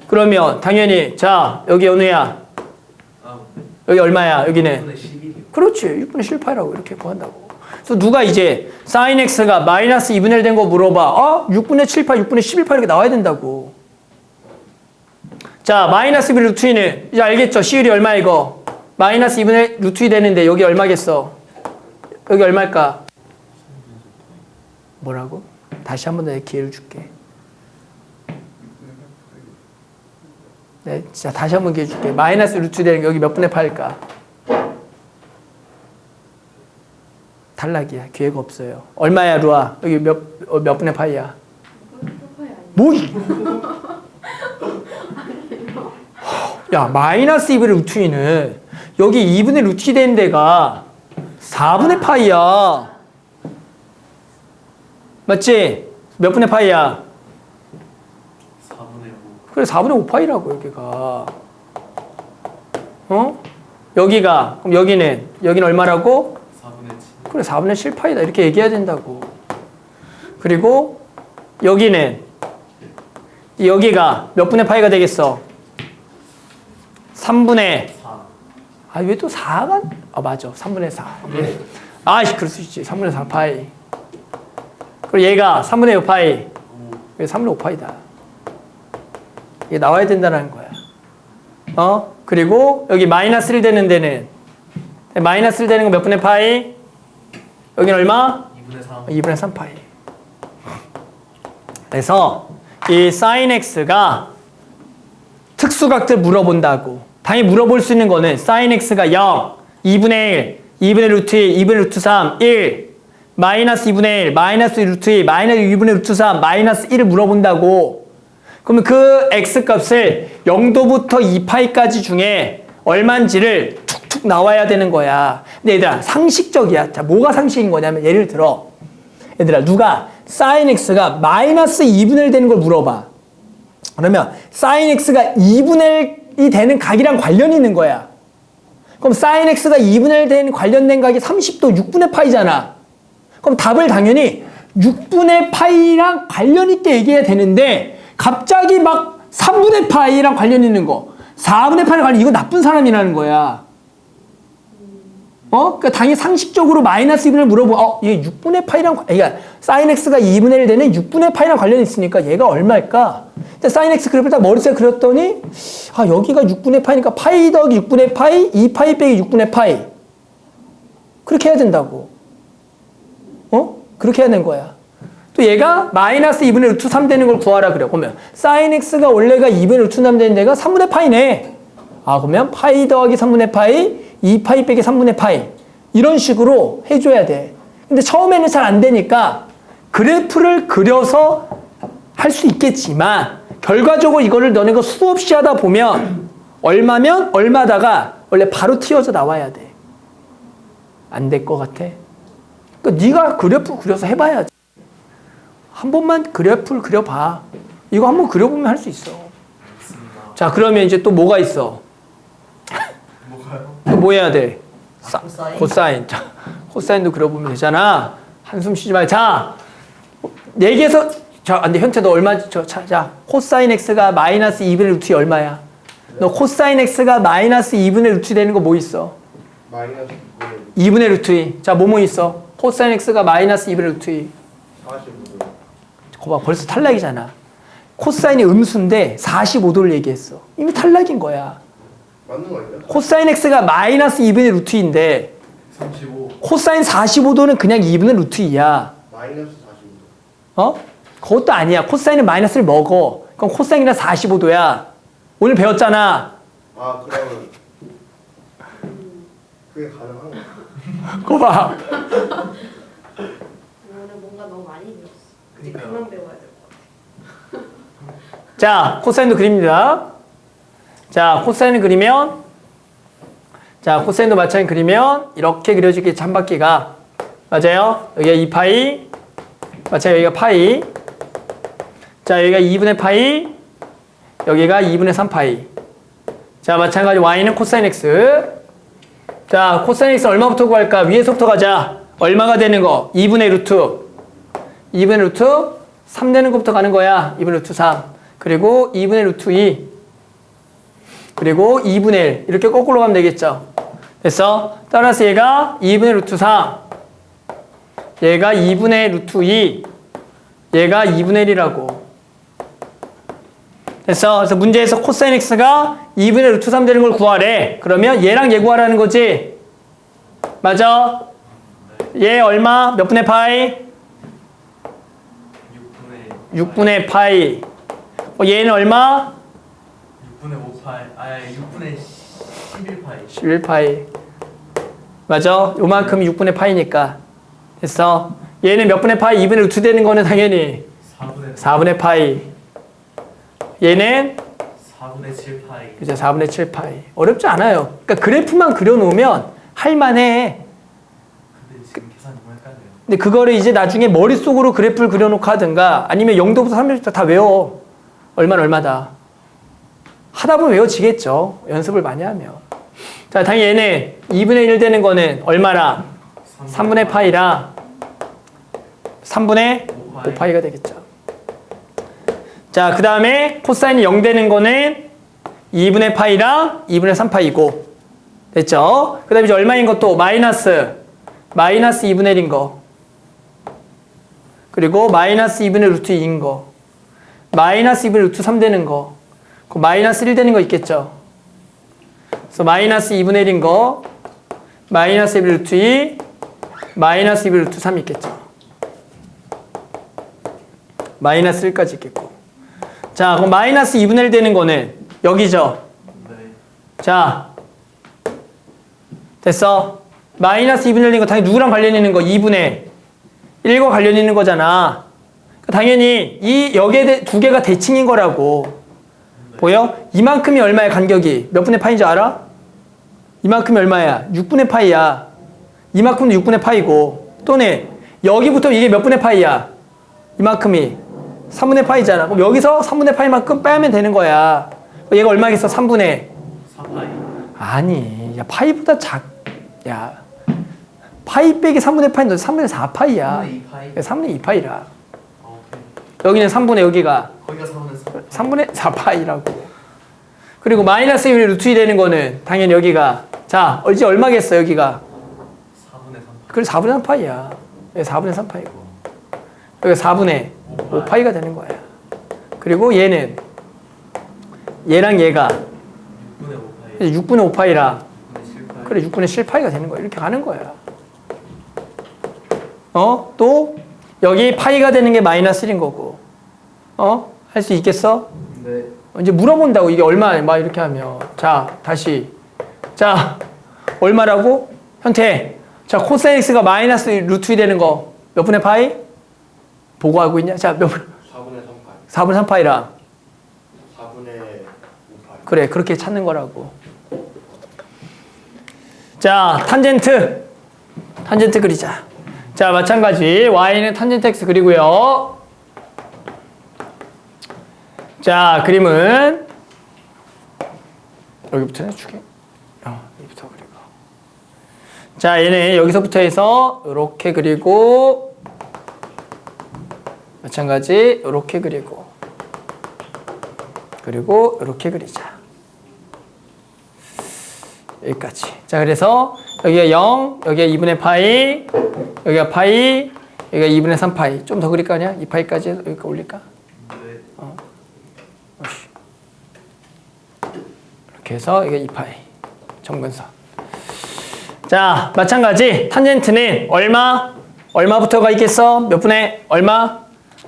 그러면 당연히 자 여기 연우야. 여기 얼마야? 여기는 6분의 11이요. 그렇지. 6분의 7 파이라고 이렇게 구한다고. 그래서 누가 이제 sin x가 마이너스 2분의 1 된 거 물어봐. 6분의 7 파이, 6분의 11 파이 이렇게 나와야 된다고. 자, 마이너스 2 루트 2는 이제 알겠죠? 시율이 얼마 이거? 마이너스 2분의 1 루트 2 되는데 여기 얼마겠어? 여기 얼마일까? 뭐라고? 다시 한 번 더 기회를 줄게. 네, 진짜 다시 한 번 기회 줄게. 마이너스 루트 2 되는 게 여기 몇 분의 파일까? 탈락이야. 기회가 없어요. 얼마야, 루아? 여기 몇 분의 파이야? 뭐? 야, 마이너스 2분의 루트 2는 여기 2분의 루트 2 되는 데가 4분의 파이야. 맞지? 몇 분의 파이야? 4분의 5. 그래, 4분의 5파이라고, 여기가. 여기가, 그럼 여기는 얼마라고? 4분의 7. 그래, 4분의 7파이다. 이렇게 얘기해야 된다고. 그리고 여기가 몇 분의 파이가 되겠어? 3분의 4. 왜 또 4가? 맞아. 3분의 4. 그럴 수 있지. 3분의 4 파이. 그리고 얘가 3분의 5 파이. 이게 3분의 5 파이다. 이게 나와야 된다는 거야. 그리고 여기 마이너스 1 되는 데는 마이너스 1 되는 건 몇 분의 파이? 여기는 얼마? 2분의 3. 2분의 3 파이. 그래서 이 sin x가 특수각들 물어본다고. 당연히 물어볼 수 있는 거는 sin x가 0, 2분의 1, 2분의 루트 2, 2분의 루트 3, 1, 마이너스 2분의 1, 마이너스 루트 2, 마이너스 2분의 루트 3, 마이너스 1을 물어본다고. 그러면 그 x값을 0도부터 2파이까지 중에 얼마인지를 툭툭 나와야 되는 거야. 근데 얘들아, 상식적이야. 자, 뭐가 상식인 거냐면 예를 들어 얘들아, 누가 sin x가 마이너스 2분의 1 되는 걸 물어봐. 그러면 sin x가 2분의 1이 되는 각이랑 관련이 있는 거야. 그럼 sin x가 2분의 1 되는 관련된 각이 30도 6분의 파이잖아. 그럼 답을 당연히 6분의 파이랑 관련 있게 얘기해야 되는데 갑자기 막 3분의 파이랑 관련 있는 거, 4분의 파이랑 관련, 이거 나쁜 사람이라는 거야. 그러니까 당연히 상식적으로 마이너스 2분의 1 물어보고 얘 6분의 파이랑, 그러니까 sin x가 2분의 1 되는 6분의 파이랑 관련이 있으니까 얘가 얼마일까? 근데 사인 x 그래프를 딱 머릿속에 그렸더니 아 여기가 6분의 파이니까 파이 더하기 6분의 파이 2파이 빼기 6분의 파이 그렇게 해야 된다고. 그렇게 해야 되는 거야. 또 얘가 마이너스 2분의 루트 3 되는 걸 구하라 그래. 그러면 사인 x가 원래가 2분의 루트 3 되는 데가 3분의 파이네. 아 그러면 파이 더하기 3분의 파이 2파이 빼기 3분의 파이 이런 식으로 해줘야 돼. 근데 처음에는 잘 안 되니까 그래프를 그려서 할 수 있겠지만 결과적으로 이거를 너네가 수없이 하다 보면 얼마면 얼마다가 원래 바로 튀어져 나와야 돼. 안 될 것 같아. 그러니까 네가 그래프 그려서 해봐야지. 한 번만 그래프를 그려봐. 이거 한번 그려보면 할 수 있어. 알겠습니다. 자 그러면 이제 또 뭐가 있어? 뭐가요? 또 뭐 해야 돼? 코사인. 코사인. 자, 코사인도 그려보면 되잖아. 한숨 쉬지 말고. 자, 4개에서 자, 근데 현태 너 얼마 자, 코사인 x가 마이너스 2분의 루트 2 얼마야? 너 코사인 x가 마이너스 2분의 루트 2 되는 거 뭐 있어? 마이너스 2분의 루트 2. 자, 뭐뭐 있어? 코사인 x가 마이너스 2분의 루트 2. 45도. 거봐, 벌써 탈락이잖아. 코사인이 음수인데 45도를 얘기했어. 이미 탈락인 거야. 맞는 거 아니야? 코사인 x가 마이너스 2분의 루트 2인데 35. 코사인 45도는 그냥 2분의 루트 2야. 마이너스 45도. 그것도 아니야. 코사인은 마이너스를 먹어. 그럼 코사인이라 45도야. 오늘 배웠잖아. 아 그러면 그게 가능한 거야? 그거 봐. 오늘 뭔가 너무 많이 배웠어. 이제 그러니까요. 그만 배워야 될 것 같아. 자, 코사인도 그립니다. 자, 코사인을 그리면 자, 코사인도 마찬가지 그리면 이렇게 그려지겠지, 한 바퀴가. 맞아요? 여기가 2파이. 맞아요? 여기가 파이. 자, 여기가 2분의 파이. 여기가 2분의 3파이. 자, 마찬가지 y는 코사인 x. 자, 코사인 x 얼마부터 구할까? 위에서부터 가자. 얼마가 되는 거? 2분의 루트. 2분의 루트 3 되는 것부터 가는 거야. 2분의 루트 3. 그리고 2분의 루트 2. 그리고 2분의 1. 이렇게 거꾸로 가면 되겠죠. 됐어? 따라서 얘가 2분의 루트 3. 얘가 2분의 루트 2. 얘가 2분의 1이라고. 됐어? 그래서 문제에서 코사인 x가 2분의 루트 3 되는 걸 구하래. 그러면 얘랑 얘 구하라는 거지? 맞아? 얘 얼마? 몇 분의 파이? 6분의 6분의 파이. 얘는 얼마? 6분의 5파이. 아 6분의 11파이. 11파이. 맞아? 요만큼이 6분의 파이니까. 됐어? 얘는 몇 분의 파이? 2분의 루트 되는 거는 당연히 4분의 4분의 파이. 얘는 4분의 7파이. 그죠? 4분의 7파이. 어렵지 않아요. 그러니까 그래프만 그려놓으면 할만해. 근데 지금 계산이 너무 헷갈려요. 근데 그거를 이제 나중에 머릿속으로 그래프를 그려놓고 하든가 아니면 0도부터 300부터 다 외워. 얼마는 얼마다. 하다 보면 외워지겠죠. 연습을 많이 하면. 자, 당연히 얘는 2분의 1 되는 거는 얼마라? 3분의 파이라 3분의 5파이가 되겠죠. 자, 그 다음에 코사인이 0 되는 거는 2분의 파이랑 2분의 3파이고. 됐죠? 그 다음에 이제 얼마인 것도 마이너스 2분의 1인 거. 그리고 마이너스 2분의 루트 2인 거. 마이너스 2분의 루트 3 되는 거. 그 마이너스 1 되는 거 있겠죠? 그래서 마이너스 2분의 1인 거. 마이너스 2분의 루트 2. 마이너스 2분의 루트 3 있겠죠? 마이너스 1까지 있겠고. 자, 그럼 마이너스 2분의 1 되는 거는 여기죠? 네. 자, 됐어? 마이너스 2분의 1 되는 거 당연히 누구랑 관련 있는 거? 2분의 1과 관련 있는 거잖아. 당연히 이 여기에 두 개가 대칭인 거라고. 보여? 이만큼이 얼마야, 간격이? 몇 분의 파인지 알아? 이만큼이 얼마야? 6분의 파이야. 이만큼도 6분의 파이고. 또는 여기부터 이게 몇 분의 파이야? 이만큼이 3분의 파이잖아. 그럼 여기서 3분의 파이만큼 빼면 되는 거야. 얘가 얼마겠어? 3분의 4파이. 아니, 야, 파이보다 야, 파이 빼기 3분의 파이는 3분의 4파이야. 3분의 2파이. 3분의 2파이라. 오케이. 여기는 3분의 여기가 거기가 4분의 3파이. 3분의 4파이라고. 그리고 마이너스 1의 루트 2 되는 거는 당연히 여기가. 자, 이제 얼마겠어, 여기가? 4분의 3파이. 그래, 4분의 3파이야. 여기 4분의 3파이고. 여기 4분의 5파이가 되는 거야. 그리고 얘는 얘랑 얘가 6분의 5파이. 6분의 5파이라 6분의 7파이. 그래 6분의 7파이가 되는 거야. 이렇게 가는 거야. 또 여기 파이가 되는 게 마이너스 1인 거고. 할 수 있겠어? 네. 이제 물어본다고 이게 얼마 막 이렇게 하면 자 다시 자 얼마라고? 현태 자 코사인 x가 마이너스 루트 2 되는 거 몇 분의 파이? 보고 알고 있냐? 자 몇 분? 4분의 3파이. 4분의 3파이라 4분의 5파이. 그래 그렇게 찾는 거라고. 자 탄젠트 그리자. 자 마찬가지 y는 탄젠트 x 그리고요. 자 그림은 여기부터 해줄게. 여기부터 그리고 자 얘는 여기서부터 해서 이렇게 그리고 마찬가지 이렇게 그리고 이렇게 그리자. 여기까지. 자 그래서 여기가 0 여기가 2분의 파이 여기가 파이 여기가 2분의 3파이 좀 더 그릴 거 아니야? 2파이까지 해서 여기까지 올릴까? 네. 이렇게 해서 이게 2파이 정근선. 자 마찬가지 탄젠트는 얼마부터가 있겠어? 몇 분의 얼마?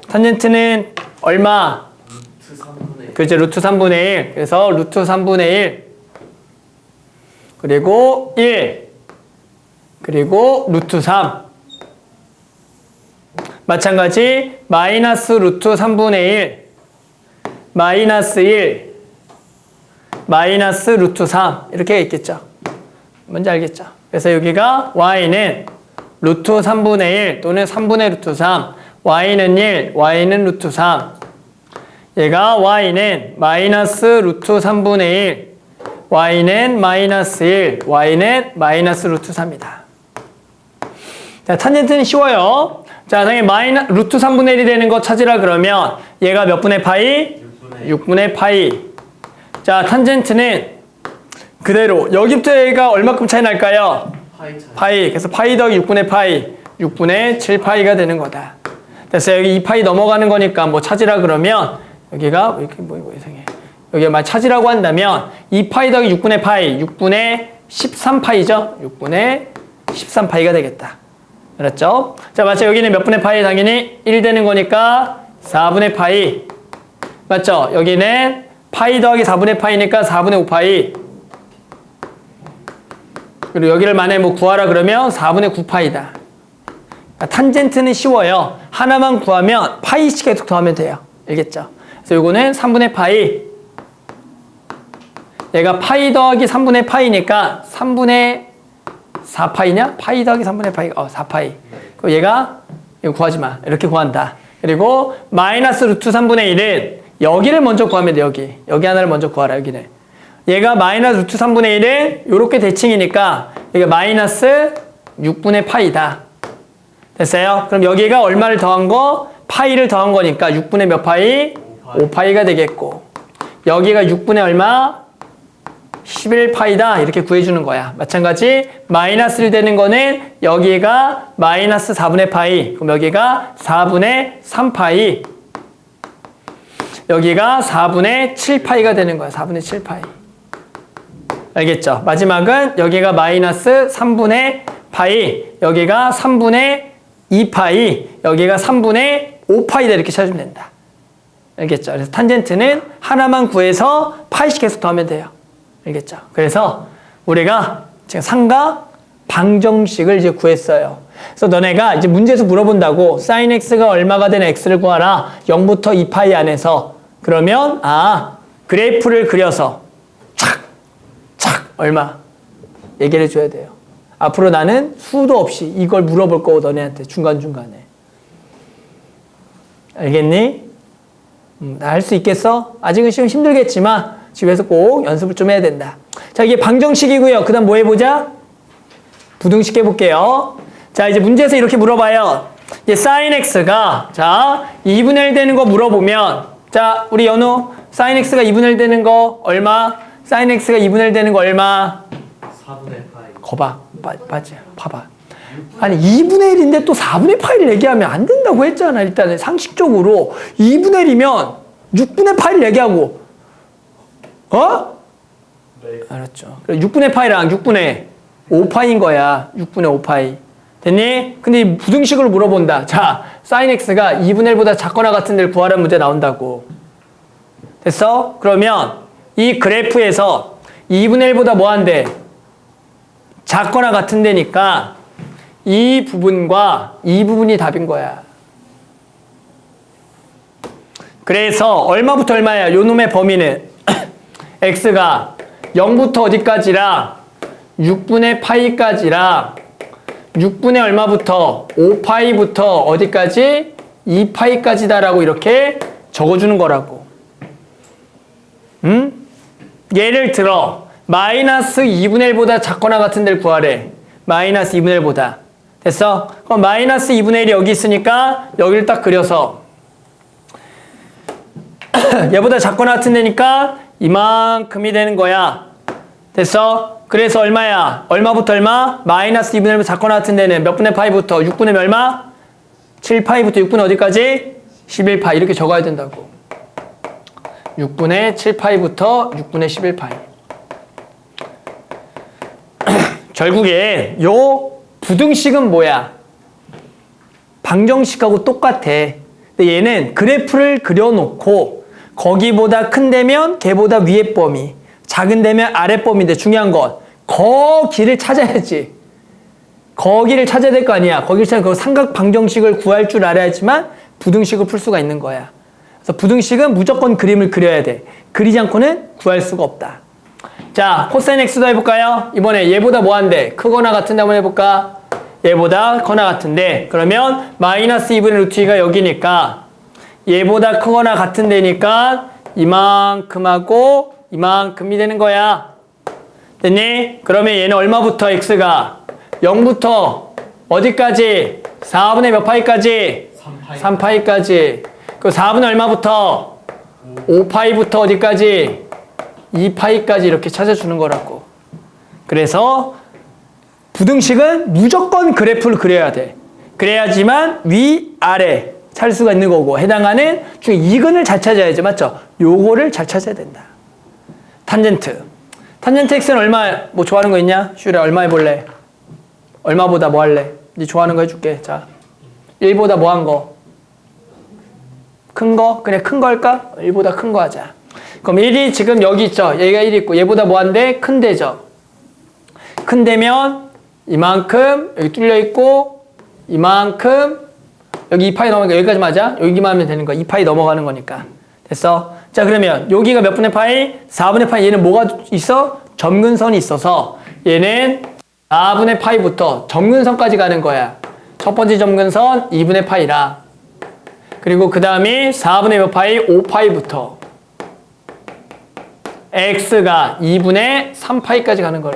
탄젠트는 얼마? 루트 3분의 1. 그렇죠. 루트 3분의 1 그래서 루트 3분의 1 그리고 1 그리고 루트 3 마찬가지 마이너스 루트 3분의 1 마이너스 1 마이너스 루트 3 이렇게 있겠죠. 뭔지 알겠죠? 그래서 여기가 y는 루트 3분의 1 또는 3분의 루트 3 y는 1 y는 루트 3 얘가 y는 마이너스 루트 3분의 1 y는 마이너스 1 y는 마이너스 루트 3이다. 자 탄젠트는 쉬워요. 자 당연히 루트 3분의 1이 되는 거 찾으라 그러면 얘가 몇 분의 파이? 6분의 파이. 자 탄젠트는 그대로 여기부터 얘가 얼마큼 차이 날까요? 파이 차이. 파이. 그래서 파이 더하기 6분의 파이 6분의 7파이가 되는 거다. 됐어요. 여기 2파이 넘어가는 거니까 뭐 찾으라 그러면 여기가 왜 이렇게 뭐 이상해. 여기가 만 찾으라고 한다면 2파이 더하기 6분의 파이 6분의 13파이죠. 6분의 13파이가 되겠다. 알았죠? 자 맞죠? 여기는 몇 분의 파이? 당연히 1 되는 거니까 4분의 파이. 맞죠? 여기는 파이 더하기 4분의 파이니까 4분의 5파이. 그리고 여기를 만약에 뭐 구하라 그러면 4분의 9파이다. 탄젠트는 쉬워요. 하나만 구하면 파이씩 계속 더하면 돼요. 알겠죠? 그래서 요거는 3분의 파이. 얘가 파이 더하기 3분의 파이니까 3분의 4파이냐? 파이 더하기 3분의 파이. 4파이. 그리고 얘가 이거 구하지 마. 이렇게 구한다. 그리고 마이너스 루트 3분의 1은 여기를 먼저 구하면 돼. 여기 하나를 먼저 구하라. 여기는. 얘가 마이너스 루트 3분의 1은 이렇게 대칭이니까 여기가 마이너스 6분의 파이다. 됐어요? 그럼 여기가 얼마를 더한 거? 파이를 더한 거니까 6분의 몇 파이? 5파이가 되겠고 여기가 6분의 얼마? 11파이다. 이렇게 구해주는 거야. 마찬가지 마이너스 1 되는 거는 여기가 마이너스 4분의 파이 그럼 여기가 4분의 3파이 여기가 4분의 7파이가 되는 거야. 4분의 7파이. 알겠죠? 마지막은 여기가 마이너스 3분의 파이 여기가 3분의 2파이 여기가 3분의 5파이다. 이렇게 찾으면 된다. 알겠죠? 그래서 탄젠트는 하나만 구해서 파이씩 계속 더하면 돼요. 알겠죠? 그래서 우리가 지금 삼각 방정식을 이제 구했어요. 그래서 너네가 이제 문제에서 물어본다고 sin x가 얼마가 되는 x를 구하라. 0부터 2파이 안에서. 그러면 그래프를 그려서 착 얼마 얘기를 해줘야 돼요. 앞으로 나는 수도 없이 이걸 물어볼 거고 너네한테 중간중간에. 알겠니? 나 할 수 있겠어? 아직은 시험 힘들겠지만 집에서 꼭 연습을 좀 해야 된다. 자, 이게 방정식이고요. 그 다음 뭐 해보자? 부등식 해볼게요. 자, 이제 문제에서 이렇게 물어봐요. 이제 sin x가, 자, 2분의 1 되는 거 물어보면, 자, 우리 연우, sin x가 2분의 1 되는 거 얼마? sin x가 2분의 1 되는 거 얼마? 4분의 파이. 거봐. 맞지? 봐봐. 아니, 2분의 1인데 또 4분의 파이를 얘기하면 안 된다고 했잖아. 일단은 상식적으로. 2분의 1이면 6분의 파이를 얘기하고, 어? 네. 알았죠. 6분의 파이랑 6분의 5파이인 거야. 6분의 5파이. 됐니? 근데 이 부등식을 물어본다. 자, sin x가 2분의 1보다 작거나 같은 데를 구하라는 문제 나온다고. 됐어? 그러면 이 그래프에서 2분의 1보다 뭐 한대? 작거나 같은 데니까 이 부분과 이 부분이 답인 거야. 그래서 얼마부터 얼마야? 요 놈의 범위는 x가 0부터 어디까지라? 6분의 파이까지라 6분의 얼마부터? 5파이부터 어디까지? 2파이까지다라고 이렇게 적어주는 거라고. 응? 예를 들어 마이너스 2분의 1보다 작거나 같은 데를 구하래. 마이너스 2분의 1보다. 됐어? 그럼 마이너스 2분의 1이 여기 있으니까 여기를 딱 그려서 얘보다 작거나 같은 데니까 이만큼이 되는 거야. 됐어? 그래서 얼마야? 얼마부터 얼마? 마이너스 2분의 1보다 작거나 같은 데는 몇 분의 파이부터? 6분의 얼마? 7파이부터 6분의 어디까지? 11파이 이렇게 적어야 된다고. 6분의 7파이부터 6분의 11파이. 결국에 요 부등식은 뭐야? 방정식하고 똑같아. 근데 얘는 그래프를 그려놓고 거기보다 큰 데면 걔보다 위에 범위, 작은 데면 아래 범위인데 중요한 건 거기를 찾아야지. 거기를 찾아야 될 거 아니야. 거기를 찾아 그 삼각 방정식을 구할 줄 알아야지만 부등식을 풀 수가 있는 거야. 그래서 부등식은 무조건 그림을 그려야 돼. 그리지 않고는 구할 수가 없다. 자, 코사인 x도 해볼까요? 이번에 얘보다 뭐 한대? 크거나 같은데 한번 해볼까? 얘보다 커나 같은데 그러면 마이너스 2분의 루트 2가 여기니까 얘보다 크거나 같은 데니까 이만큼하고 이만큼이 되는 거야. 됐니? 그러면 얘는 얼마부터 x가? 0부터 어디까지? 4분의 몇 파이까지? 3파이까지. 그 4분의 얼마부터? 5파이부터 어디까지? 2파이까지 이렇게 찾아주는 거라고. 그래서 부등식은 무조건 그래프를 그려야 돼. 그래야지만 위, 아래 찾을 수가 있는 거고 해당하는 중에 이근을 잘 찾아야지. 맞죠? 요거를 잘 찾아야 된다. 탄젠트. 탄젠트 x는 얼마 뭐 좋아하는 거 있냐? 슈라 얼마 해볼래? 얼마보다 뭐 할래? 네 좋아하는 거 해줄게. 자, 1보다 뭐 한 거? 큰 거? 그냥 큰 거 할까? 1보다 큰 거 하자. 그럼 1이 지금 여기 있죠. 얘가 1이 있고 얘보다 뭐 한데? 큰 데죠. 큰 데면 이만큼 여기 뚫려 있고 이만큼 여기 2파이 넘어가니까 여기까지 맞아? 여기만 하면 되는 거야. 2파이 넘어가는 거니까. 됐어? 자, 그러면 여기가 몇 분의 파이? 4분의 파이. 얘는 뭐가 있어? 점근선이 있어서 얘는 4분의 파이부터 점근선까지 가는 거야. 첫 번째 점근선 2분의 파이라. 그리고 그 다음이 4분의 몇 파이? 5파이부터 x가 2분의 3파이까지 가는 거야.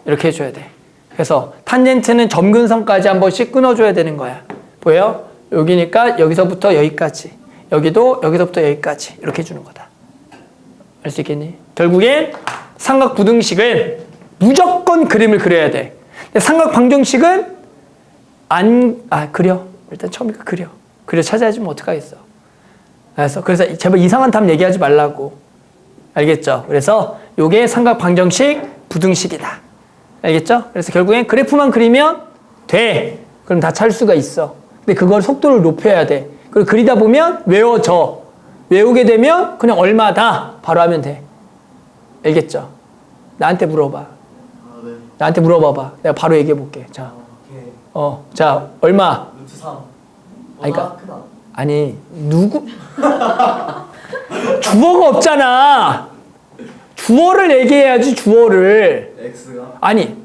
이렇게 해줘야 돼. 그래서 탄젠트는 점근선까지 한 번씩 끊어줘야 되는 거야. 보여? 여기니까 여기서부터 여기까지. 여기도 여기서부터 여기까지. 이렇게 해주는 거다. 알 수 있겠니? 결국엔 삼각 부등식은 무조건 그림을 그려야 돼. 근데 삼각 방정식은 그려. 일단 처음이니까 그려. 그려 찾아야지 뭐 어떡하겠어. 그래서 제발 이상한 답 얘기하지 말라고. 알겠죠? 그래서 요게 삼각 방정식 부등식이다. 알겠죠? 그래서 결국엔 그래프만 그리면 돼. 그럼 다 찾을 수가 있어. 근데 그걸 속도를 높여야 돼. 그리고 그리다 보면 외워져. 외우게 되면 그냥 얼마다 바로 하면 돼. 알겠죠? 나한테 물어봐. 네. 나한테 물어봐봐. 내가 바로 얘기해 볼게. 자, 오케이. 자, 얼마? 루트 3. 아니, 그러니까, 크다. 아니, 누구? 주어가 없잖아. 주어를 얘기해야지, 주어를. x가 아니,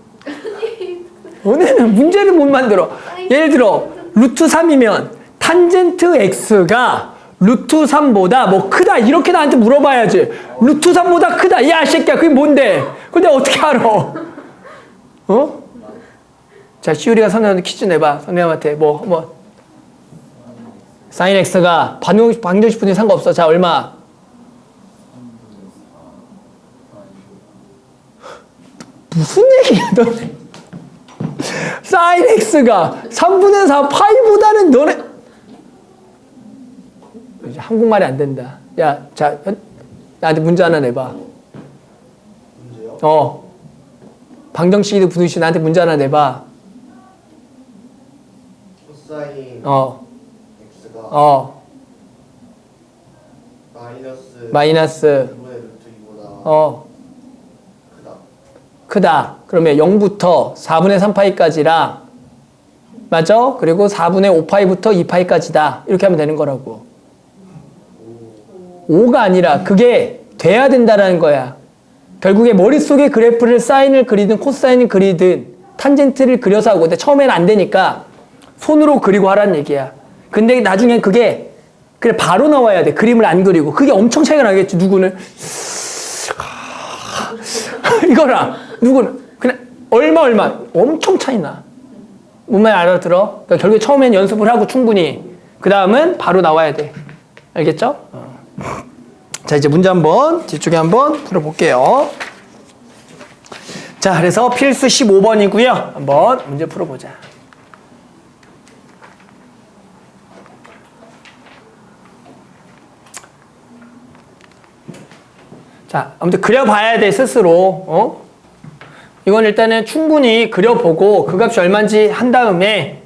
너네는 문제를 못 만들어. 예를 들어, 루트 3이면 탄젠트 x가 루트 3보다 뭐 크다 이렇게 나한테 물어봐야지. 루트 3보다 크다. 야, 새끼야, 그게 뭔데? 근데 어떻게 알아? 어? 자, 시우리가 선생님한테 퀴즈 내봐. 선생님한테 사인 x가 방정식 분이 상관없어. 자, 얼마? 무슨 얘기야, 너네? 사인 x가 3분의 4 파이보다는 너네 이제 한국말이 안 된다. 야, 자, 나한테 문제 하나 내봐. 문제요? 방정식이든 분수식 나한테 문제 하나 내봐. 코사인 x가 마이너스 2분의 루트 2보다 크다. 그러면 0부터 4분의 3파이까지랑 맞아? 그리고 4분의 5파이부터 2파이까지다. 이렇게 하면 되는 거라고. 5가 아니라 그게 돼야 된다라는 거야. 결국에 머릿속에 그래프를 사인을 그리든 코사인을 그리든 탄젠트를 그려서 하고 근데 처음에는 안 되니까 손으로 그리고 하라는 얘기야. 근데 나중엔 그게 그래 바로 나와야 돼. 그림을 안 그리고. 그게 엄청 차이가 나겠지. 누구는 이거랑 누구는 그냥 얼마 엄청 차이 나. 뭔 말 알아들어? 그러니까 결국에 처음엔 연습을 하고 충분히 그 다음은 바로 나와야 돼. 알겠죠? 자 이제 문제 한번 뒤쪽에 한번 풀어볼게요. 자 그래서 필수 15번이고요. 한번 문제 풀어보자. 자 아무튼 그려봐야 돼 스스로. 이건 일단은 충분히 그려보고 그 값이 얼마인지 한 다음에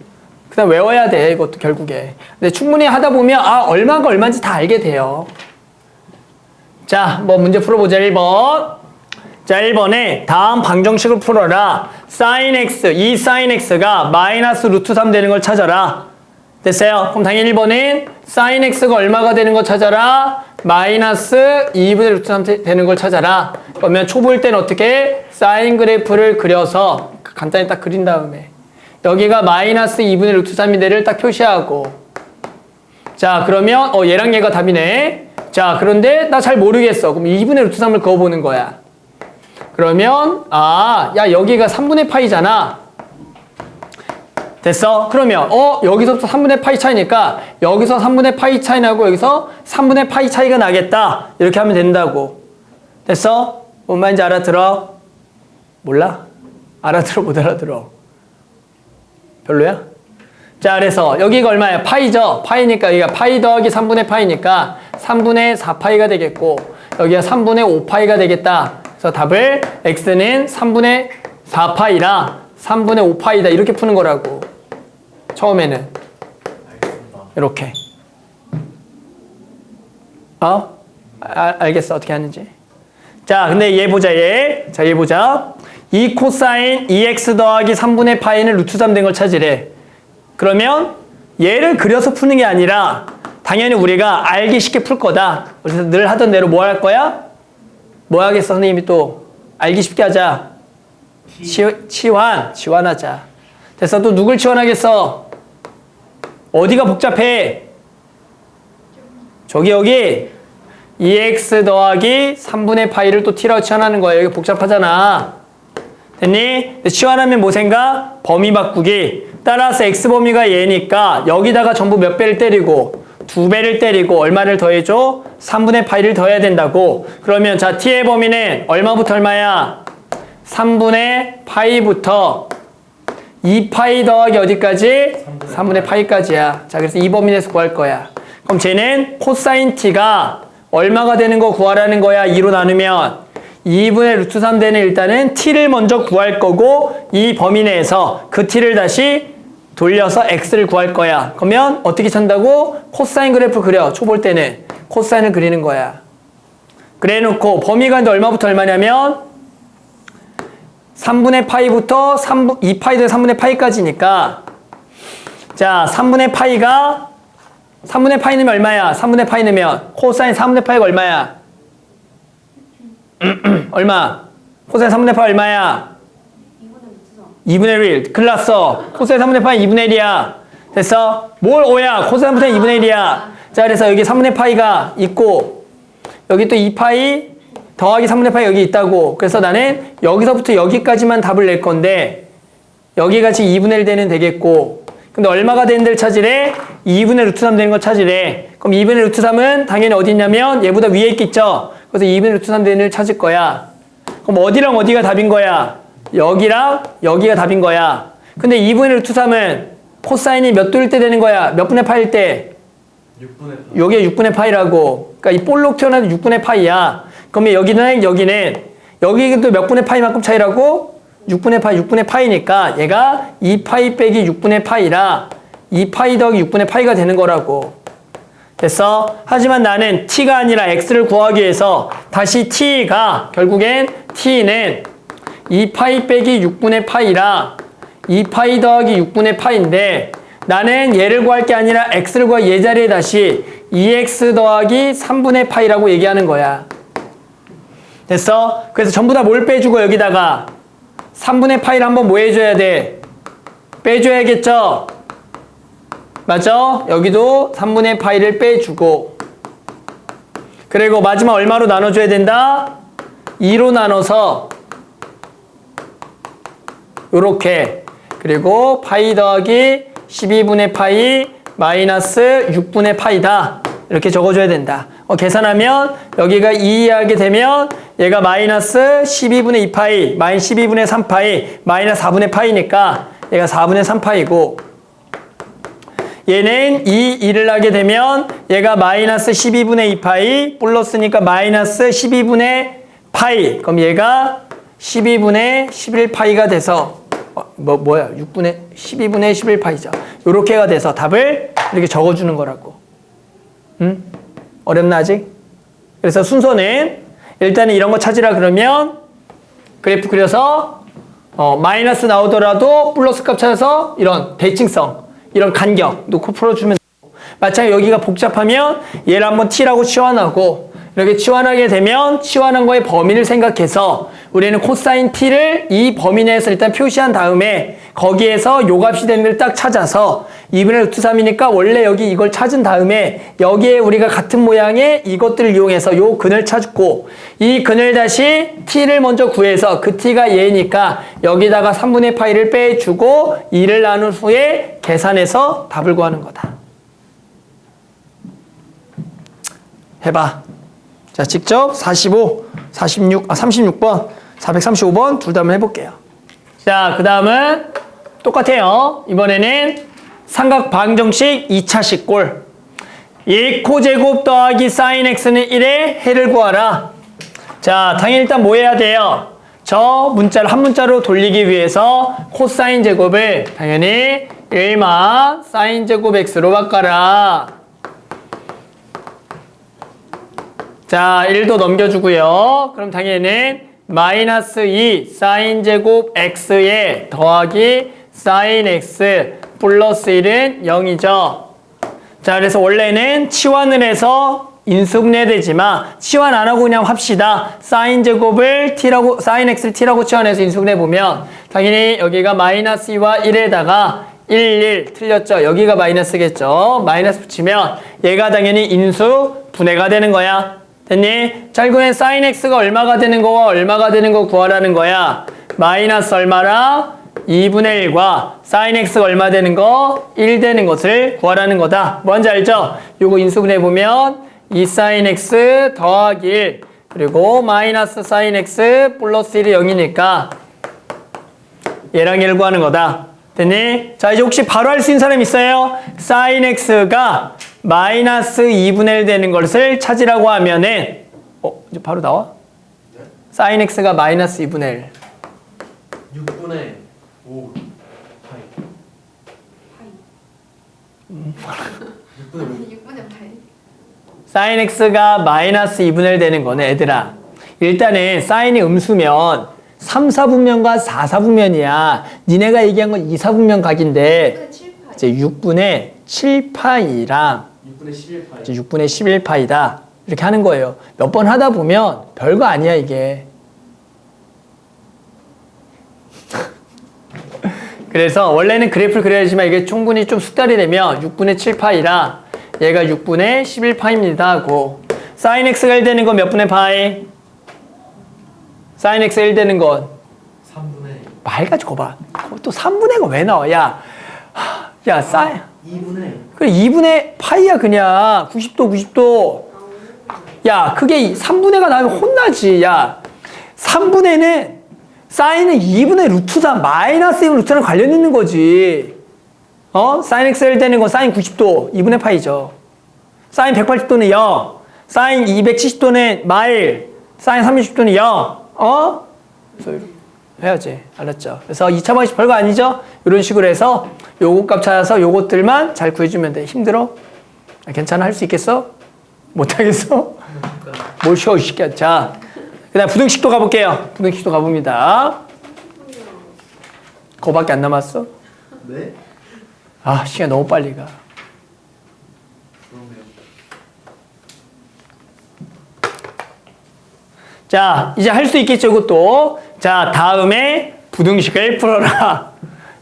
그다음 외워야 돼 이것도 결국에. 근데 충분히 하다 보면 얼마가 얼마인지 다 알게 돼요. 자, 뭐 문제 풀어보자. 1번. 자, 1번에 다음 방정식을 풀어라. sin x, 이 sin x가 마이너스 루트 3 되는 걸 찾아라. 됐어요? 그럼 당연히 1번은 sin x가 얼마가 되는 거 찾아라. 마이너스 2분의 루트 3 되는 걸 찾아라. 그러면 초보일 때는 어떻게? 사인 그래프를 그려서 간단히 딱 그린 다음에 여기가 마이너스 2분의 루트 3인 데를 딱 표시하고 자 그러면 얘랑 얘가 답이네. 자 그런데 나 잘 모르겠어. 그럼 2분의 루트 3을 그어보는 거야. 그러면 야 여기가 3분의 파이잖아. 됐어? 그러면 여기서부터 3분의 파이 차이니까 여기서 3분의 파이 차이 나고 여기서 3분의 파이 차이가 나겠다. 이렇게 하면 된다고. 됐어? 뭔 말인지 알아들어? 몰라? 알아들어 못 알아들어? 별로야? 자 그래서 여기가 얼마야? 파이죠? 파이니까 여기가 파이 더하기 3분의 파이니까 3분의 4파이가 되겠고 여기가 3분의 5파이가 되겠다. 그래서 답을 x는 3분의 4파이라 3분의 5파이다 이렇게 푸는 거라고. 처음에는 알겠습니다. 이렇게. 알겠어 어떻게 하는지. 자 근데 얘 보자 얘. 자 얘 보자. 이 코사인 2x 더하기 3분의 파이는 루트 3 된 걸 찾으래. 그러면 얘를 그려서 푸는 게 아니라 당연히 우리가 알기 쉽게 풀 거다. 그래서 늘 하던 대로 뭐 할 거야? 뭐 하겠어 선생님이 또 알기 쉽게 하자. 치환하자. 됐어. 또 누굴 치환하겠어? 어디가 복잡해? 여기 2x 더하기 3분의 파이를 또 t라고 치환하는 거야. 여기 복잡하잖아. 됐니? 치환하면 뭐 생각? 범위 바꾸기. 따라서 x범위가 얘니까 여기다가 전부 몇 배를 때리고 2배를 때리고 얼마를 더해줘? 3분의 파이를 더해야 된다고. 그러면 자 t의 범위는 얼마부터 얼마야? 3분의 파이부터 2파이 더하기 어디까지? 3분의 파이까지야. 자 그래서 이 범위 내에서 구할 거야. 그럼 쟤는 코사인 t가 얼마가 되는 거 구하라는 거야. 2로 나누면 2분의 루트 3 되는 일단은 t를 먼저 구할 거고 이 범위 내에서 그 t를 다시 돌려서 x를 구할 거야. 그러면 어떻게 찾는다고? 코사인 그래프 그려. 초볼 때는 코사인을 그리는 거야. 그래 놓고 범위가 이제 얼마부터 얼마냐면 3분의 파이부터 2파이 된 3분의 파이까지니까 자 3분의 파이가 3분의 파이 넣으면 얼마야? 3분의 파이 넣으면 코사인 3분의 파이가 얼마야? 얼마? 코사인 3분의 파이 얼마야? 2분의 1. 큰일 났어. 코사인 3분의 파이 2분의 1이야. 됐어? 뭘 5야? 코사인 3분의 2분의 1이야. 자 그래서 여기 3분의 파이가 있고 여기 또 2파이 더하기 3분의 파이 여기 있다고. 그래서 나는 여기서부터 여기까지만 답을 낼 건데 여기가 지금 2분의 1 되는 되겠고 근데 얼마가 되는 데를 찾으래? 2분의 루트 3 되는 거 찾으래. 그럼 2분의 루트 3은 당연히 어디 있냐면 얘보다 위에 있겠죠? 그래서 2분의 루트 3 되는 데를 찾을 거야. 그럼 어디랑 어디가 답인 거야? 여기랑 여기가 답인 거야. 근데 2분의 루트 3은 코사인이 몇 도일 때 되는 거야? 몇 분의 파일 때? 6분의 파이. 요게 6분의 파이라고. 그러니까 이 볼록 튀어나온 6분의 파이야. 그러면 여기도 몇 분의 파이만큼 차이라고? 6분의 파이니까 얘가 2파이 빼기 6분의 파이라 2파이 더하기 6분의 파이가 되는 거라고. 됐어? 하지만 나는 t가 아니라 x를 구하기 위해서 다시 t가 결국엔 t는 2파이 빼기 6분의 파이라 2파이 더하기 6분의 파이인데 나는 얘를 구할 게 아니라 x를 구하 얘 자리에 다시 2x 더하기 3분의 파이라고 얘기하는 거야. 됐어? 그래서 전부 다 뭘 빼주고 여기다가 3분의 파이를 한번 뭐 해줘야 돼? 빼줘야겠죠? 맞죠? 여기도 3분의 파이를 빼주고 그리고 마지막 얼마로 나눠줘야 된다? 2로 나눠서 요렇게 그리고 파이 더하기 12분의 파이 마이너스 6분의 파이다 이렇게 적어줘야 된다. 계산하면 여기가 2 하게 되면 얘가 마이너스 12분의 2파이 마이너스 12분의 3파이 마이너스 4분의 파이니까 얘가 4분의 3파이고 얘는 2를 하게 되면 얘가 마이너스 12분의 2파이 플러스니까 마이너스 12분의 파이 그럼 얘가 12분의 11파이가 돼서 뭐야 12분의 11파이죠. 요렇게가 돼서 답을 이렇게 적어주는 거라고. 응? 어렵나 아직? 그래서 순서는 일단은 이런 거 찾으라 그러면 그래프 그려서 마이너스 나오더라도 플러스 값 찾아서 이런 대칭성 이런 간격 놓고 풀어주면 되고 마찬가지로 여기가 복잡하면 얘를 한번 t라고 치환하고 이렇게 치환하게 되면 치환한 거의 범위를 생각해서 우리는 코사인 t를 이 범위 내에서 일단 표시한 다음에 거기에서 요 값이 되는 걸 딱 찾아서 2분의 루트 3이니까 원래 여기 이걸 찾은 다음에 여기에 우리가 같은 모양의 이것들을 이용해서 요 근을 찾고 이 근을 다시 t를 먼저 구해서 그 t가 얘니까 여기다가 3분의 파이를 빼주고 2를 나눈 후에 계산해서 답을 구하는 거다. 해봐. 자, 직접 36번, 435번 둘 다 한번 해볼게요. 자, 그 다음은 똑같아요. 이번에는 삼각 방정식 2차식 꼴. 1코제곱 더하기 사인 x는 1의 해를 구하라. 자, 당연히 일단 뭐 해야 돼요? 저 문자를 한 문자로 돌리기 위해서 코사인 제곱을 당연히 1마 사인 제곱 x로 바꿔라. 자, 1도 넘겨주고요. 그럼 당연히 마이너스 2 사인 제곱 x에 더하기 사인 x 플러스 1은 0이죠. 자, 그래서 원래는 치환을 해서 인수분해되지만 치환 안 하고 그냥 합시다. 사인 제곱을 t라고 사인 x를 t라고 치환해서 인수분해 보면 당연히 여기가 마이너스 2와 1에다가 1 틀렸죠. 여기가 마이너스겠죠. 마이너스 붙이면 얘가 당연히 인수분해가 되는 거야. 됐니? 자, 이번엔 사인 x가 얼마가 되는 거와 얼마가 되는 거 구하라는 거야. 마이너스 얼마라? 2분의 1과 사인 x가 얼마 되는 거? 1 되는 것을 구하라는 거다. 뭔지 알죠? 요거 인수분해 보면 2 사인 x 더하기 1 그리고 마이너스 사인 x 플러스 1이 0이니까 얘랑 얘를 구하는 거다. 됐니? 자, 이제 혹시 바로 할 수 있는 사람 있어요? 사인 x가 마이너스 2분의 1 되는 것을 찾으라고 하면은 이제 바로 나와? 네? 사인 x가 마이너스 2분의 1 6분의 5 파이. 6분의 5. 6분의 8. 사인 x가 마이너스 2분의 1 되는 거는 얘들아 일단은 사인이 음수면 3, 4분면과 4, 4분면이야. 니네가 얘기한 건 2, 4분면 각인데 6분의 7파이. 이제 6분의 7파이랑 6분의 11파이. 이제 6분의 11파이다. 이렇게 하는 거예요. 몇 번 하다 보면 별거 아니야, 이게. 그래서 원래는 그래프를 그려야지만 이게 충분히 좀 숙달이 되면 6분의 7파이라 얘가 6분의 11파입니다 하고 사인 x가 1 되는 건 몇 분의 파이? 사인 x가 1 되는 건 3분의 말 가지고 봐. 또 3분의가 왜 나와? 야, 사인 2분의 그래 2분의 파이야 그냥 90도 90도. 야, 그게 3분의가 나오면 혼나지. 야, 3분의는 사인은 2분의 루트 3 마이너스 2분의 루트랑 관련 있는 거지. 사인 x가 1 되는 건 사인 90도 2분의 파이죠. 사인 180도는 0, 사인 270도는 마일, 사인 30도는 0. 그래서 이렇게 해야지. 알았죠? 그래서 2차 방식 별거 아니죠? 이런 식으로 해서 요거 값 찾아서 요것들만 잘 구해주면 돼. 힘들어? 괜찮아? 할 수 있겠어? 못하겠어? 뭘 쉬어, 이 새끼야. 자, 그 다음 부등식도 가볼게요. 부등식도 가봅니다. 그거밖에 안 남았어? 네? 아, 시간 너무 빨리 가. 그러네요. 자, 이제 할 수 있겠죠, 이것도. 자, 다음에 부등식을 풀어라.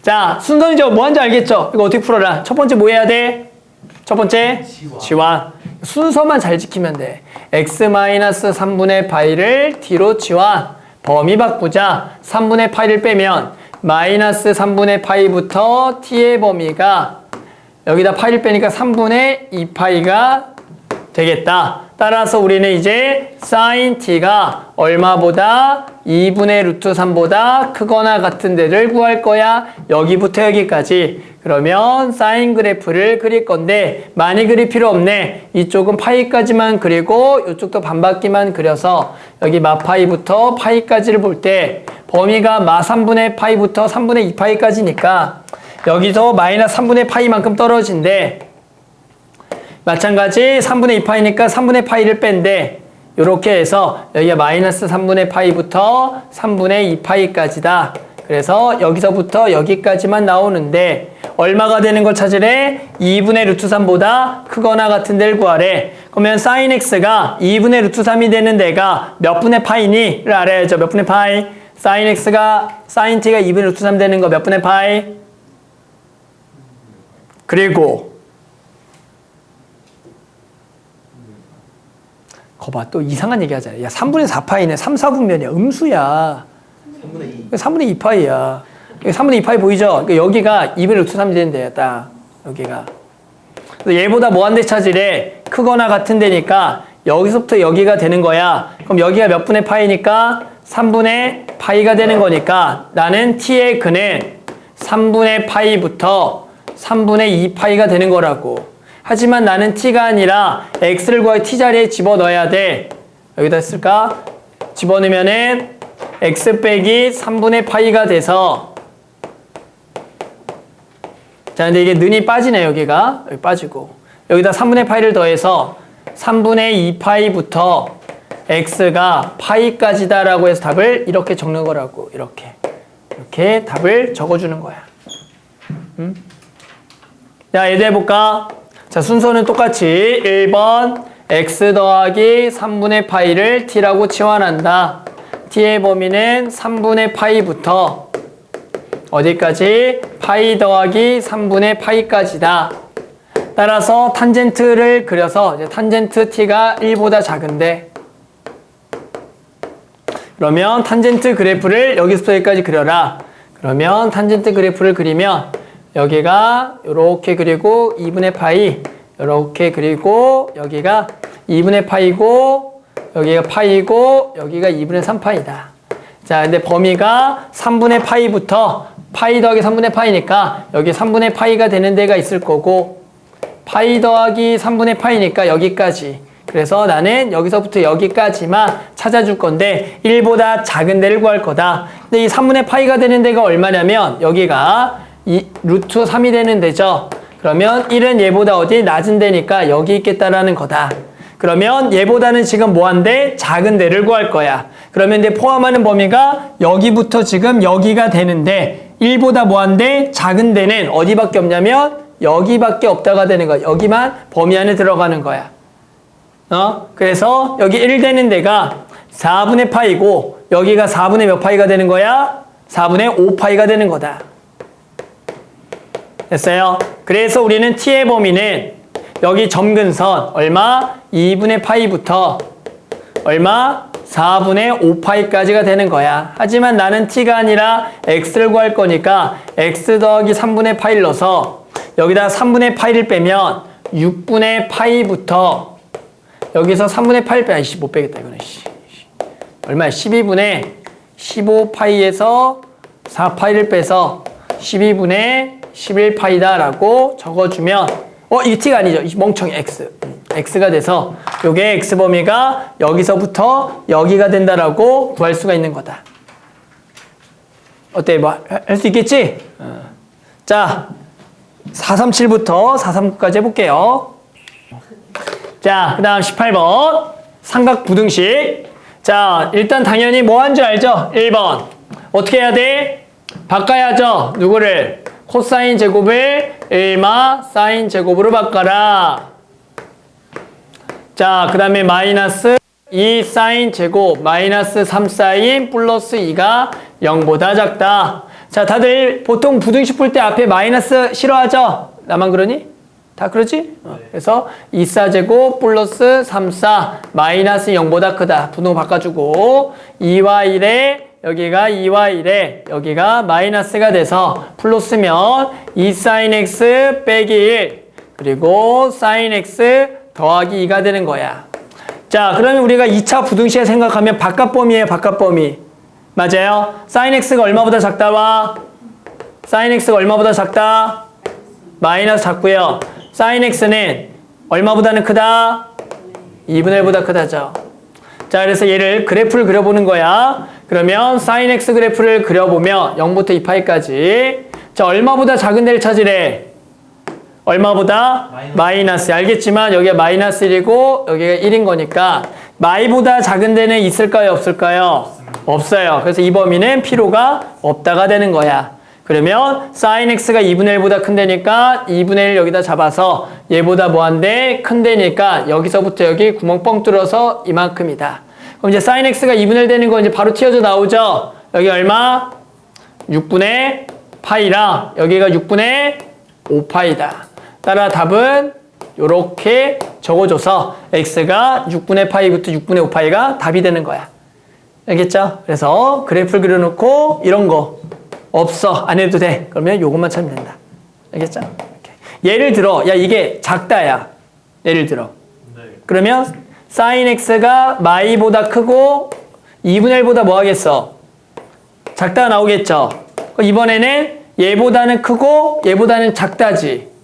자, 순서는 이제 뭐 하는지 알겠죠? 이거 어떻게 풀어라? 첫 번째 뭐 해야 돼? 첫 번째? 지환. 순서만 잘 지키면 돼. x-3분의 파이를 d로 지환. 범위 바꾸자. 3분의 파이를 빼면 마이너스 3분의 파이부터 t의 범위가 여기다 파이를 빼니까 3분의 2파이가 되겠다. 따라서 우리는 이제 sin t가 얼마보다 2분의 루트 3보다 크거나 같은 데를 구할 거야. 여기부터 여기까지. 그러면 사인 그래프를 그릴 건데 많이 그릴 필요 없네. 이쪽은 파이까지만 그리고 이쪽도 반바퀴만 그려서 여기 마파이부터 파이까지를 볼 때 범위가 마 3분의 파이부터 3분의 2파이까지니까 여기서 마이너스 3분의 파이만큼 떨어진대. 마찬가지 3분의 2파이니까 3분의 파이를 뺀대. 이렇게 해서 여기가 마이너스 3분의 파이부터 3분의 2파이까지다. 그래서 여기서부터 여기까지만 나오는데 얼마가 되는 걸 찾으래? 2분의 루트 3보다 크거나 같은 데를 구하래. 그러면 sin x가 2분의 루트 3이 되는 데가 몇 분의 파이니? 를 알아야죠. 몇 분의 파이? sin x가 sin t가 2분의 루트 3 되는 거 몇 분의 파이? 그리고 거봐 또 이상한 얘기 하잖아. 야 3분의 4파이네. 3, 4분면이야. 음수야. 3분의 2. 3분의 2파이야. 3분의 2파이 보이죠? 그러니까 여기가 2분의 루트 3이 되는데 딱 여기가. 그래서 얘보다 뭐 한 대 차지래? 크거나 같은 데니까 여기서부터 여기가 되는 거야. 그럼 여기가 몇 분의 파이니까 3분의 파이가 되는 거니까 나는 t의 근은 3분의 파이부터 3분의 2파이가 되는 거라고. 하지만 나는 t가 아니라 x를 구하여 t 자리에 집어넣어야 돼. 여기다 쓸까? 집어넣으면은 x 빼기 3분의 파이가 돼서 자 근데 이게 는이 빠지네. 여기가 여기 빠지고 여기다 3분의 파이를 더해서 3분의 2파이부터 x가 파이까지다 라고 해서 답을 이렇게 적는 거라고. 이렇게 답을 적어주는 거야. 자 얘도 해볼까? 자 순서는 똑같이 1번 x 더하기 3분의 파이를 t라고 치환한다. t의 범위는 3분의 파이부터 어디까지? 파이 더하기 3분의 파이까지다. 따라서 탄젠트를 그려서 이제 탄젠트 t가 1보다 작은데 그러면 탄젠트 그래프를 여기서부터 여기까지 그려라. 그러면 탄젠트 그래프를 그리면 여기가 이렇게 그리고 2분의 파이 이렇게 그리고 여기가 2분의 파이고 여기가 파이고 여기가 2분의 3파이다. 자 근데 범위가 3분의 파이부터 파이 더하기 3분의 파이니까 여기 3분의 파이가 되는 데가 있을 거고 파이 더하기 3분의 파이니까 여기까지. 그래서 나는 여기서부터 여기까지만 찾아줄 건데 1보다 작은 데를 구할 거다. 근데 이 3분의 파이가 되는 데가 얼마냐면 여기가 이 루트 3이 되는 데죠. 그러면 1은 얘보다 어디 낮은 데니까 여기 있겠다라는 거다. 그러면 얘보다는 지금 뭐한데? 작은 데를 구할 거야. 그러면 이제 포함하는 범위가 여기부터 지금 여기가 되는데 1보다 뭐한데? 작은 데는 어디밖에 없냐면 여기밖에 없다가 되는 거야. 여기만 범위 안에 들어가는 거야. 그래서 여기 1 되는 데가 4분의 파이고 여기가 4분의 몇 파이가 되는 거야? 4분의 5파이가 되는 거다. 됐어요? 그래서 우리는 t의 범위는 여기 점근선 얼마? 2분의 파이부터 얼마? 4분의 5파이까지가 되는 거야. 하지만 나는 t가 아니라 x를 구할 거니까 x 더하기 3분의 파이를 넣어서 여기다 3분의 파이를 빼면 6분의 파이부터 여기서 3분의 파이를 빼. 아이씨 못 빼겠다 이거는. 얼마야? 12분의 15파이에서 4파이를 빼서 12분의 11파이다 라고 적어주면 이게 t가 아니죠. 이 멍청이 x. x가 돼서 요게 x 범위가 여기서부터 여기가 된다라고 구할 수가 있는 거다. 어때? 뭐 할 수 있겠지? 자, 437부터 439까지 해볼게요. 자, 그 다음 18번 삼각 부등식. 자, 일단 당연히 뭐 한 줄 알죠? 1번 어떻게 해야 돼? 바꿔야죠. 누구를? 코사인 제곱을 1마 사인 제곱으로 바꿔라. 자, 그 다음에 마이너스 2 사인 제곱 마이너스 3 사인 플러스 2가 0보다 작다. 자, 다들 보통 부등식 풀 때 앞에 마이너스 싫어하죠? 나만 그러니? 다 그러지? 그래서 2사 제곱 플러스 3사 마이너스 0보다 크다. 부등 바꿔주고 2와 1에 여기가 2와 1에 여기가 마이너스가 돼서 플러스면 2 사인 x 빼기 1 그리고 사인 x 더하기 2가 되는 거야. 자, 그러면 우리가 2차 부등식에 생각하면 바깥범위예요. 바깥범위. 맞아요? 사인 x가 얼마보다 작다와 사인 x가 얼마보다 작다? 마이너스 작고요. 사인 x는 얼마보다는 크다? 2분의 1보다 크다죠. 자, 그래서 얘를 그래프를 그려보는 거야. 그러면 사인 x 그래프를 그려보면 0부터 2파이까지. 자, 얼마보다 작은 데를 찾으래? 얼마보다? 마이너스. 알겠지만 여기가 마이너스 1이고 여기가 1인 거니까 마이보다 작은 데는 있을까요? 없을까요? 없어요. 그래서 이 범위는 필요가 없다가 되는 거야. 그러면 sin x가 2분의 1보다 큰 데니까 2분의 1 여기다 잡아서 얘보다 뭐한데? 큰 데니까 여기서부터 여기 구멍 뻥 뚫어서 이만큼이다. 그럼 이제 sin x가 2분의 1 되는 거 이제 바로 튀어져 나오죠? 여기 얼마? 6분의 파이랑 여기가 6분의 5파이다. 따라 답은 요렇게 적어줘서 x가 6분의 파이부터 6분의 5파이가 답이 되는 거야. 알겠죠? 그래서 그래프를 그려놓고 이런 거 없어. 안 해도 돼. 그러면 요것만 찾으면 된다. 알겠죠? 이렇게. 예를 들어, 야, 이게 작다야. 예를 들어. 네. 그러면 sin x가 마이보다 크고 2분의 1보다 뭐 하겠어? 작다가 나오겠죠? 이번에는 얘보다는 크고 얘보다는 작다지.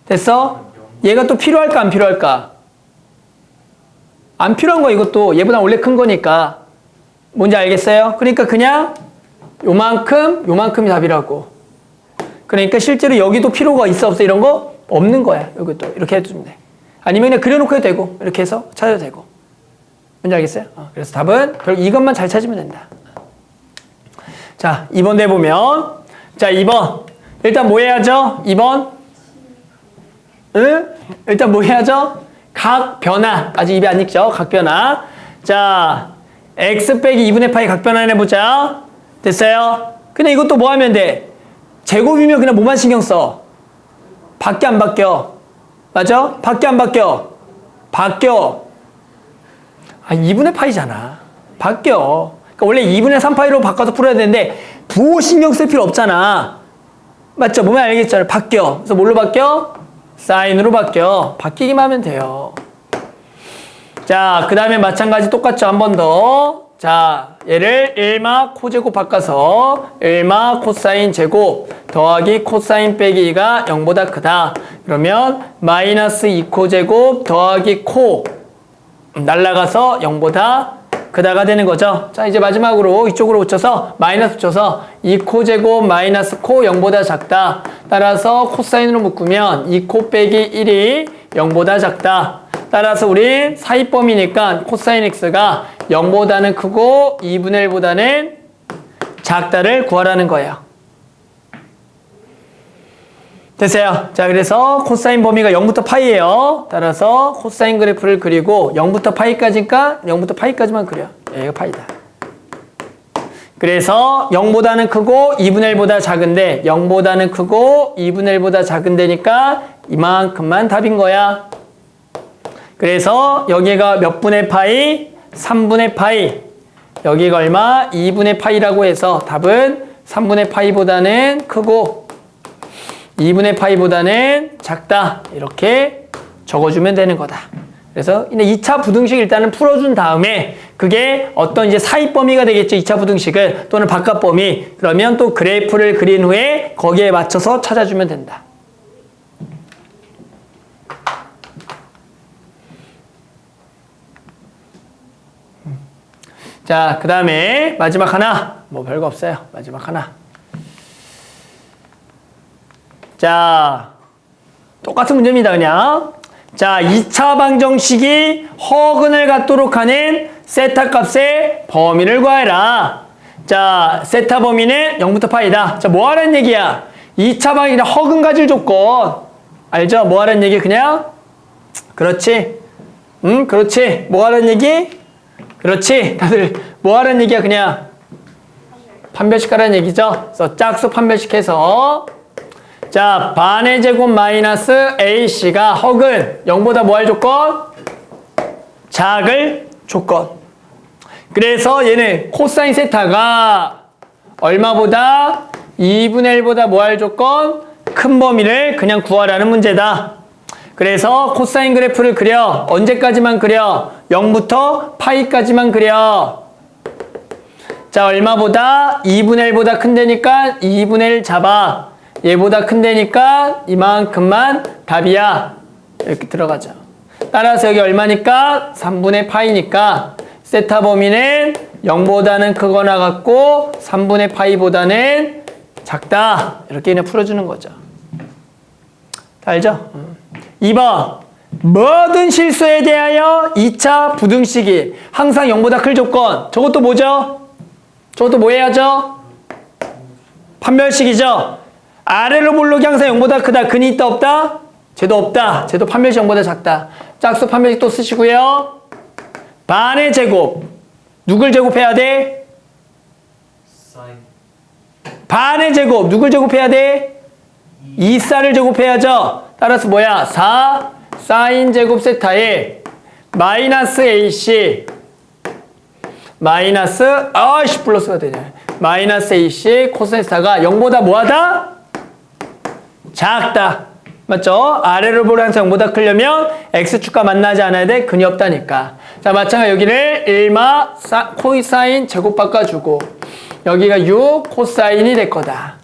됐어? 얘가 또 필요할까 안 필요할까? 안 필요한 거 이것도 얘보다 원래 큰 거니까. 뭔지 알겠어요? 그러니까 그냥 요만큼이 답이라고. 그러니까 실제로 여기도 필요가 있어 없어 이런 거 없는 거야. 이것도 이렇게 해주면 돼. 아니면 그냥 그려놓고 해도 되고 이렇게 해서 찾아도 되고. 뭔지 알겠어요? 그래서 답은 결국 이것만 잘 찾으면 된다. 자, 2번 내보면 자, 2번 일단 뭐 해야죠? 2번 응? 일단 뭐 해야죠? 각 변화. 아직 입이 안 익죠? 각 변화. 자, x 빼기 2분의 파이 각 변화 해보자. 됐어요? 근데 이것도 뭐 하면 돼? 제곱이면 그냥 뭐만 신경 써? 밖에 안 바뀌어. 맞아? 밖에 안 바뀌어. 바뀌어. 아, 2분의 파이잖아. 바뀌어. 그러니까 원래 2분의 3파이로 바꿔서 풀어야 되는데 부호 신경 쓸 필요 없잖아. 맞죠? 보면 알겠잖아요. 바뀌어. 그래서 뭘로 바뀌어? 사인으로 바뀌어. 바뀌기만 하면 돼요. 자, 그 다음에 마찬가지 똑같죠? 한 번 더. 자, 얘를 1마 코제곱 바꿔서 1마 코사인 제곱 더하기 코사인 빼기 2가 0보다 크다. 그러면 마이너스 2코제곱 더하기 코 날라가서 0보다 크다가 되는 거죠. 자, 이제 마지막으로 이쪽으로 붙여서 마이너스 붙여서 2코제곱 마이너스 코 0보다 작다. 따라서 코사인으로 묶으면 2코 빼기 1이 0보다 작다. 따라서 우리 사이범위니까 코사인 x가 0보다는 크고 2분의 1보다는 작다를 구하라는 거예요. 됐어요. 자, 그래서 코사인 범위가 0부터 파이예요. 따라서 코사인 그래프를 그리고 0부터 파이까지니까 0부터 파이까지만 그려. 여기가 파이다. 그래서 0보다는 크고 2분의 1보다 작은데 0보다는 크고 2분의 1보다 작은 데니까 이만큼만 답인 거야. 그래서 여기가 몇 분의 파이? 3분의 파이. 여기가 얼마? 2분의 파이라고 해서 답은 3분의 파이보다는 크고 2분의 파이보다는 작다. 이렇게 적어주면 되는 거다. 그래서 2차 부등식 일단은 풀어준 다음에 그게 어떤 이제 사이 범위가 되겠죠. 2차 부등식을 또는 바깥 범위. 그러면 또 그래프를 그린 후에 거기에 맞춰서 찾아주면 된다. 자, 그 다음에 마지막 하나. 뭐 별거 없어요. 마지막 하나. 자, 똑같은 문제입니다, 그냥. 자, 2차 방정식이 허근을 갖도록 하는 세타 값의 범위를 구하라. 자, 세타 범위는 0부터 파이다. 자, 뭐 하라는 얘기야? 2차 방정식 허근 가질 조건. 알죠? 뭐 하라는 얘기 그냥? 그렇지. 그렇지. 뭐 하라는 얘기? 그렇지. 다들 뭐 하라는 얘기야 그냥? 판별식 하라는 얘기죠. 그래서 짝수 판별식해서 자, 반의 제곱 마이너스 AC가 허근 0보다 뭐 할 조건? 작을 조건. 그래서 얘는 코사인 세타가 얼마보다 2분의 1보다 뭐 할 조건? 큰 범위를 그냥 구하라는 문제다. 그래서 코사인 그래프를 그려. 언제까지만 그려? 0부터 파이까지만 그려. 자, 얼마보다? 2분의 1보다 큰데니까 2분의 1 잡아. 얘보다 큰데니까 이만큼만 답이야. 이렇게 들어가죠. 따라서 여기 얼마니까? 3분의 파이니까 세타 범위는 0보다는 크거나 같고 3분의 파이보다는 작다. 이렇게 그냥 풀어주는 거죠. 다 알죠? 2번. 모든 실수에 대하여 2차 부등식이 항상 0보다 클 조건. 저것도 뭐죠? 저것도 뭐 해야죠? 판별식이죠? 아래로 볼록이 항상 0보다 크다. 근이 있다 없다? 쟤도 없다. 쟤도 판별식 0보다 작다. 짝수 판별식 또 쓰시고요. 반의 제곱. 누굴 제곱해야 돼? 사인 반의 제곱. 누굴 제곱해야 돼? 2사를 제곱해야죠. 따라서 뭐야? 4 사인 제곱 세타에 마이너스 AC 마이너스 플러스가 되네. 마이너스 AC 코사인 세타가 0보다 뭐하다? 작다. 맞죠? 아래로 보는 항상 0보다 크려면 X축과 만나지 않아야 돼. 근이 없다니까. 자, 마찬가지로 여기를 1마 코사인 제곱 바꿔주고 여기가 6 코사인이 될 거다.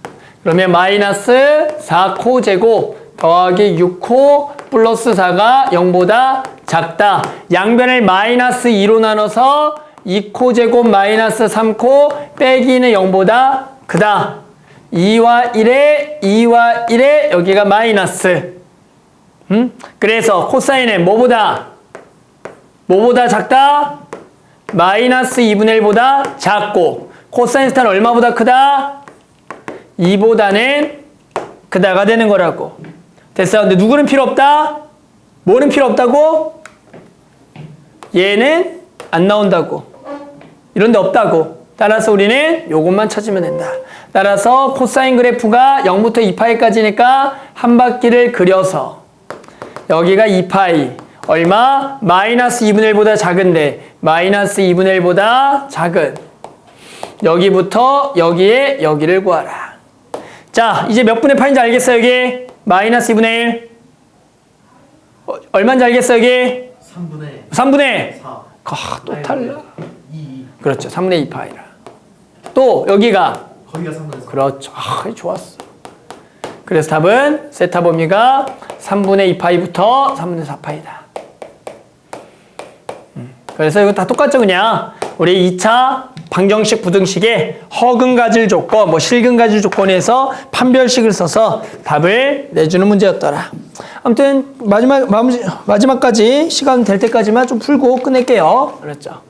그러면 마이너스 4코 제곱 더하기 6코 플러스 4가 0보다 작다. 양변을 마이너스 2로 나눠서 2코 제곱 마이너스 3코 빼기는 0보다 크다. 2와 1에 여기가 마이너스. 그래서 코사인은 뭐보다 작다? 마이너스 2분의 1보다 작고 코사인 스타는 얼마보다 크다? 2보다는 크다가 되는 거라고. 됐어. 근데 누구는 필요 없다? 뭐는 필요 없다고? 얘는 안 나온다고. 이런 데 없다고. 따라서 우리는 요것만 찾으면 된다. 따라서 코사인 그래프가 0부터 2파이까지니까 한 바퀴를 그려서 여기가 2파이 얼마? 마이너스 2분의 1보다 작은데 마이너스 2분의 1보다 작은 여기부터 여기에 여기를 구하라. 자, 이제 몇 분의 파인지 알겠어요? 여기 마이너스 2분의 1 얼마인지 알겠어요? 여기 3분의 4 또 달라. 2 그렇죠. 3분의 2파이라. 또 여기가 거기가 3분의 4 그렇죠. 좋았어. 그래서 답은 세타 범위가 3분의 2파이부터 3분의 4파이다. 그래서 이거 다 똑같죠, 그냥. 우리 2차 방정식 부등식에 허근 가질 조건, 뭐 실근 가질 조건에서 판별식을 써서 답을 내주는 문제였더라. 아무튼 마지막까지 시간 될 때까지만 좀 풀고 끝낼게요. 그렇죠.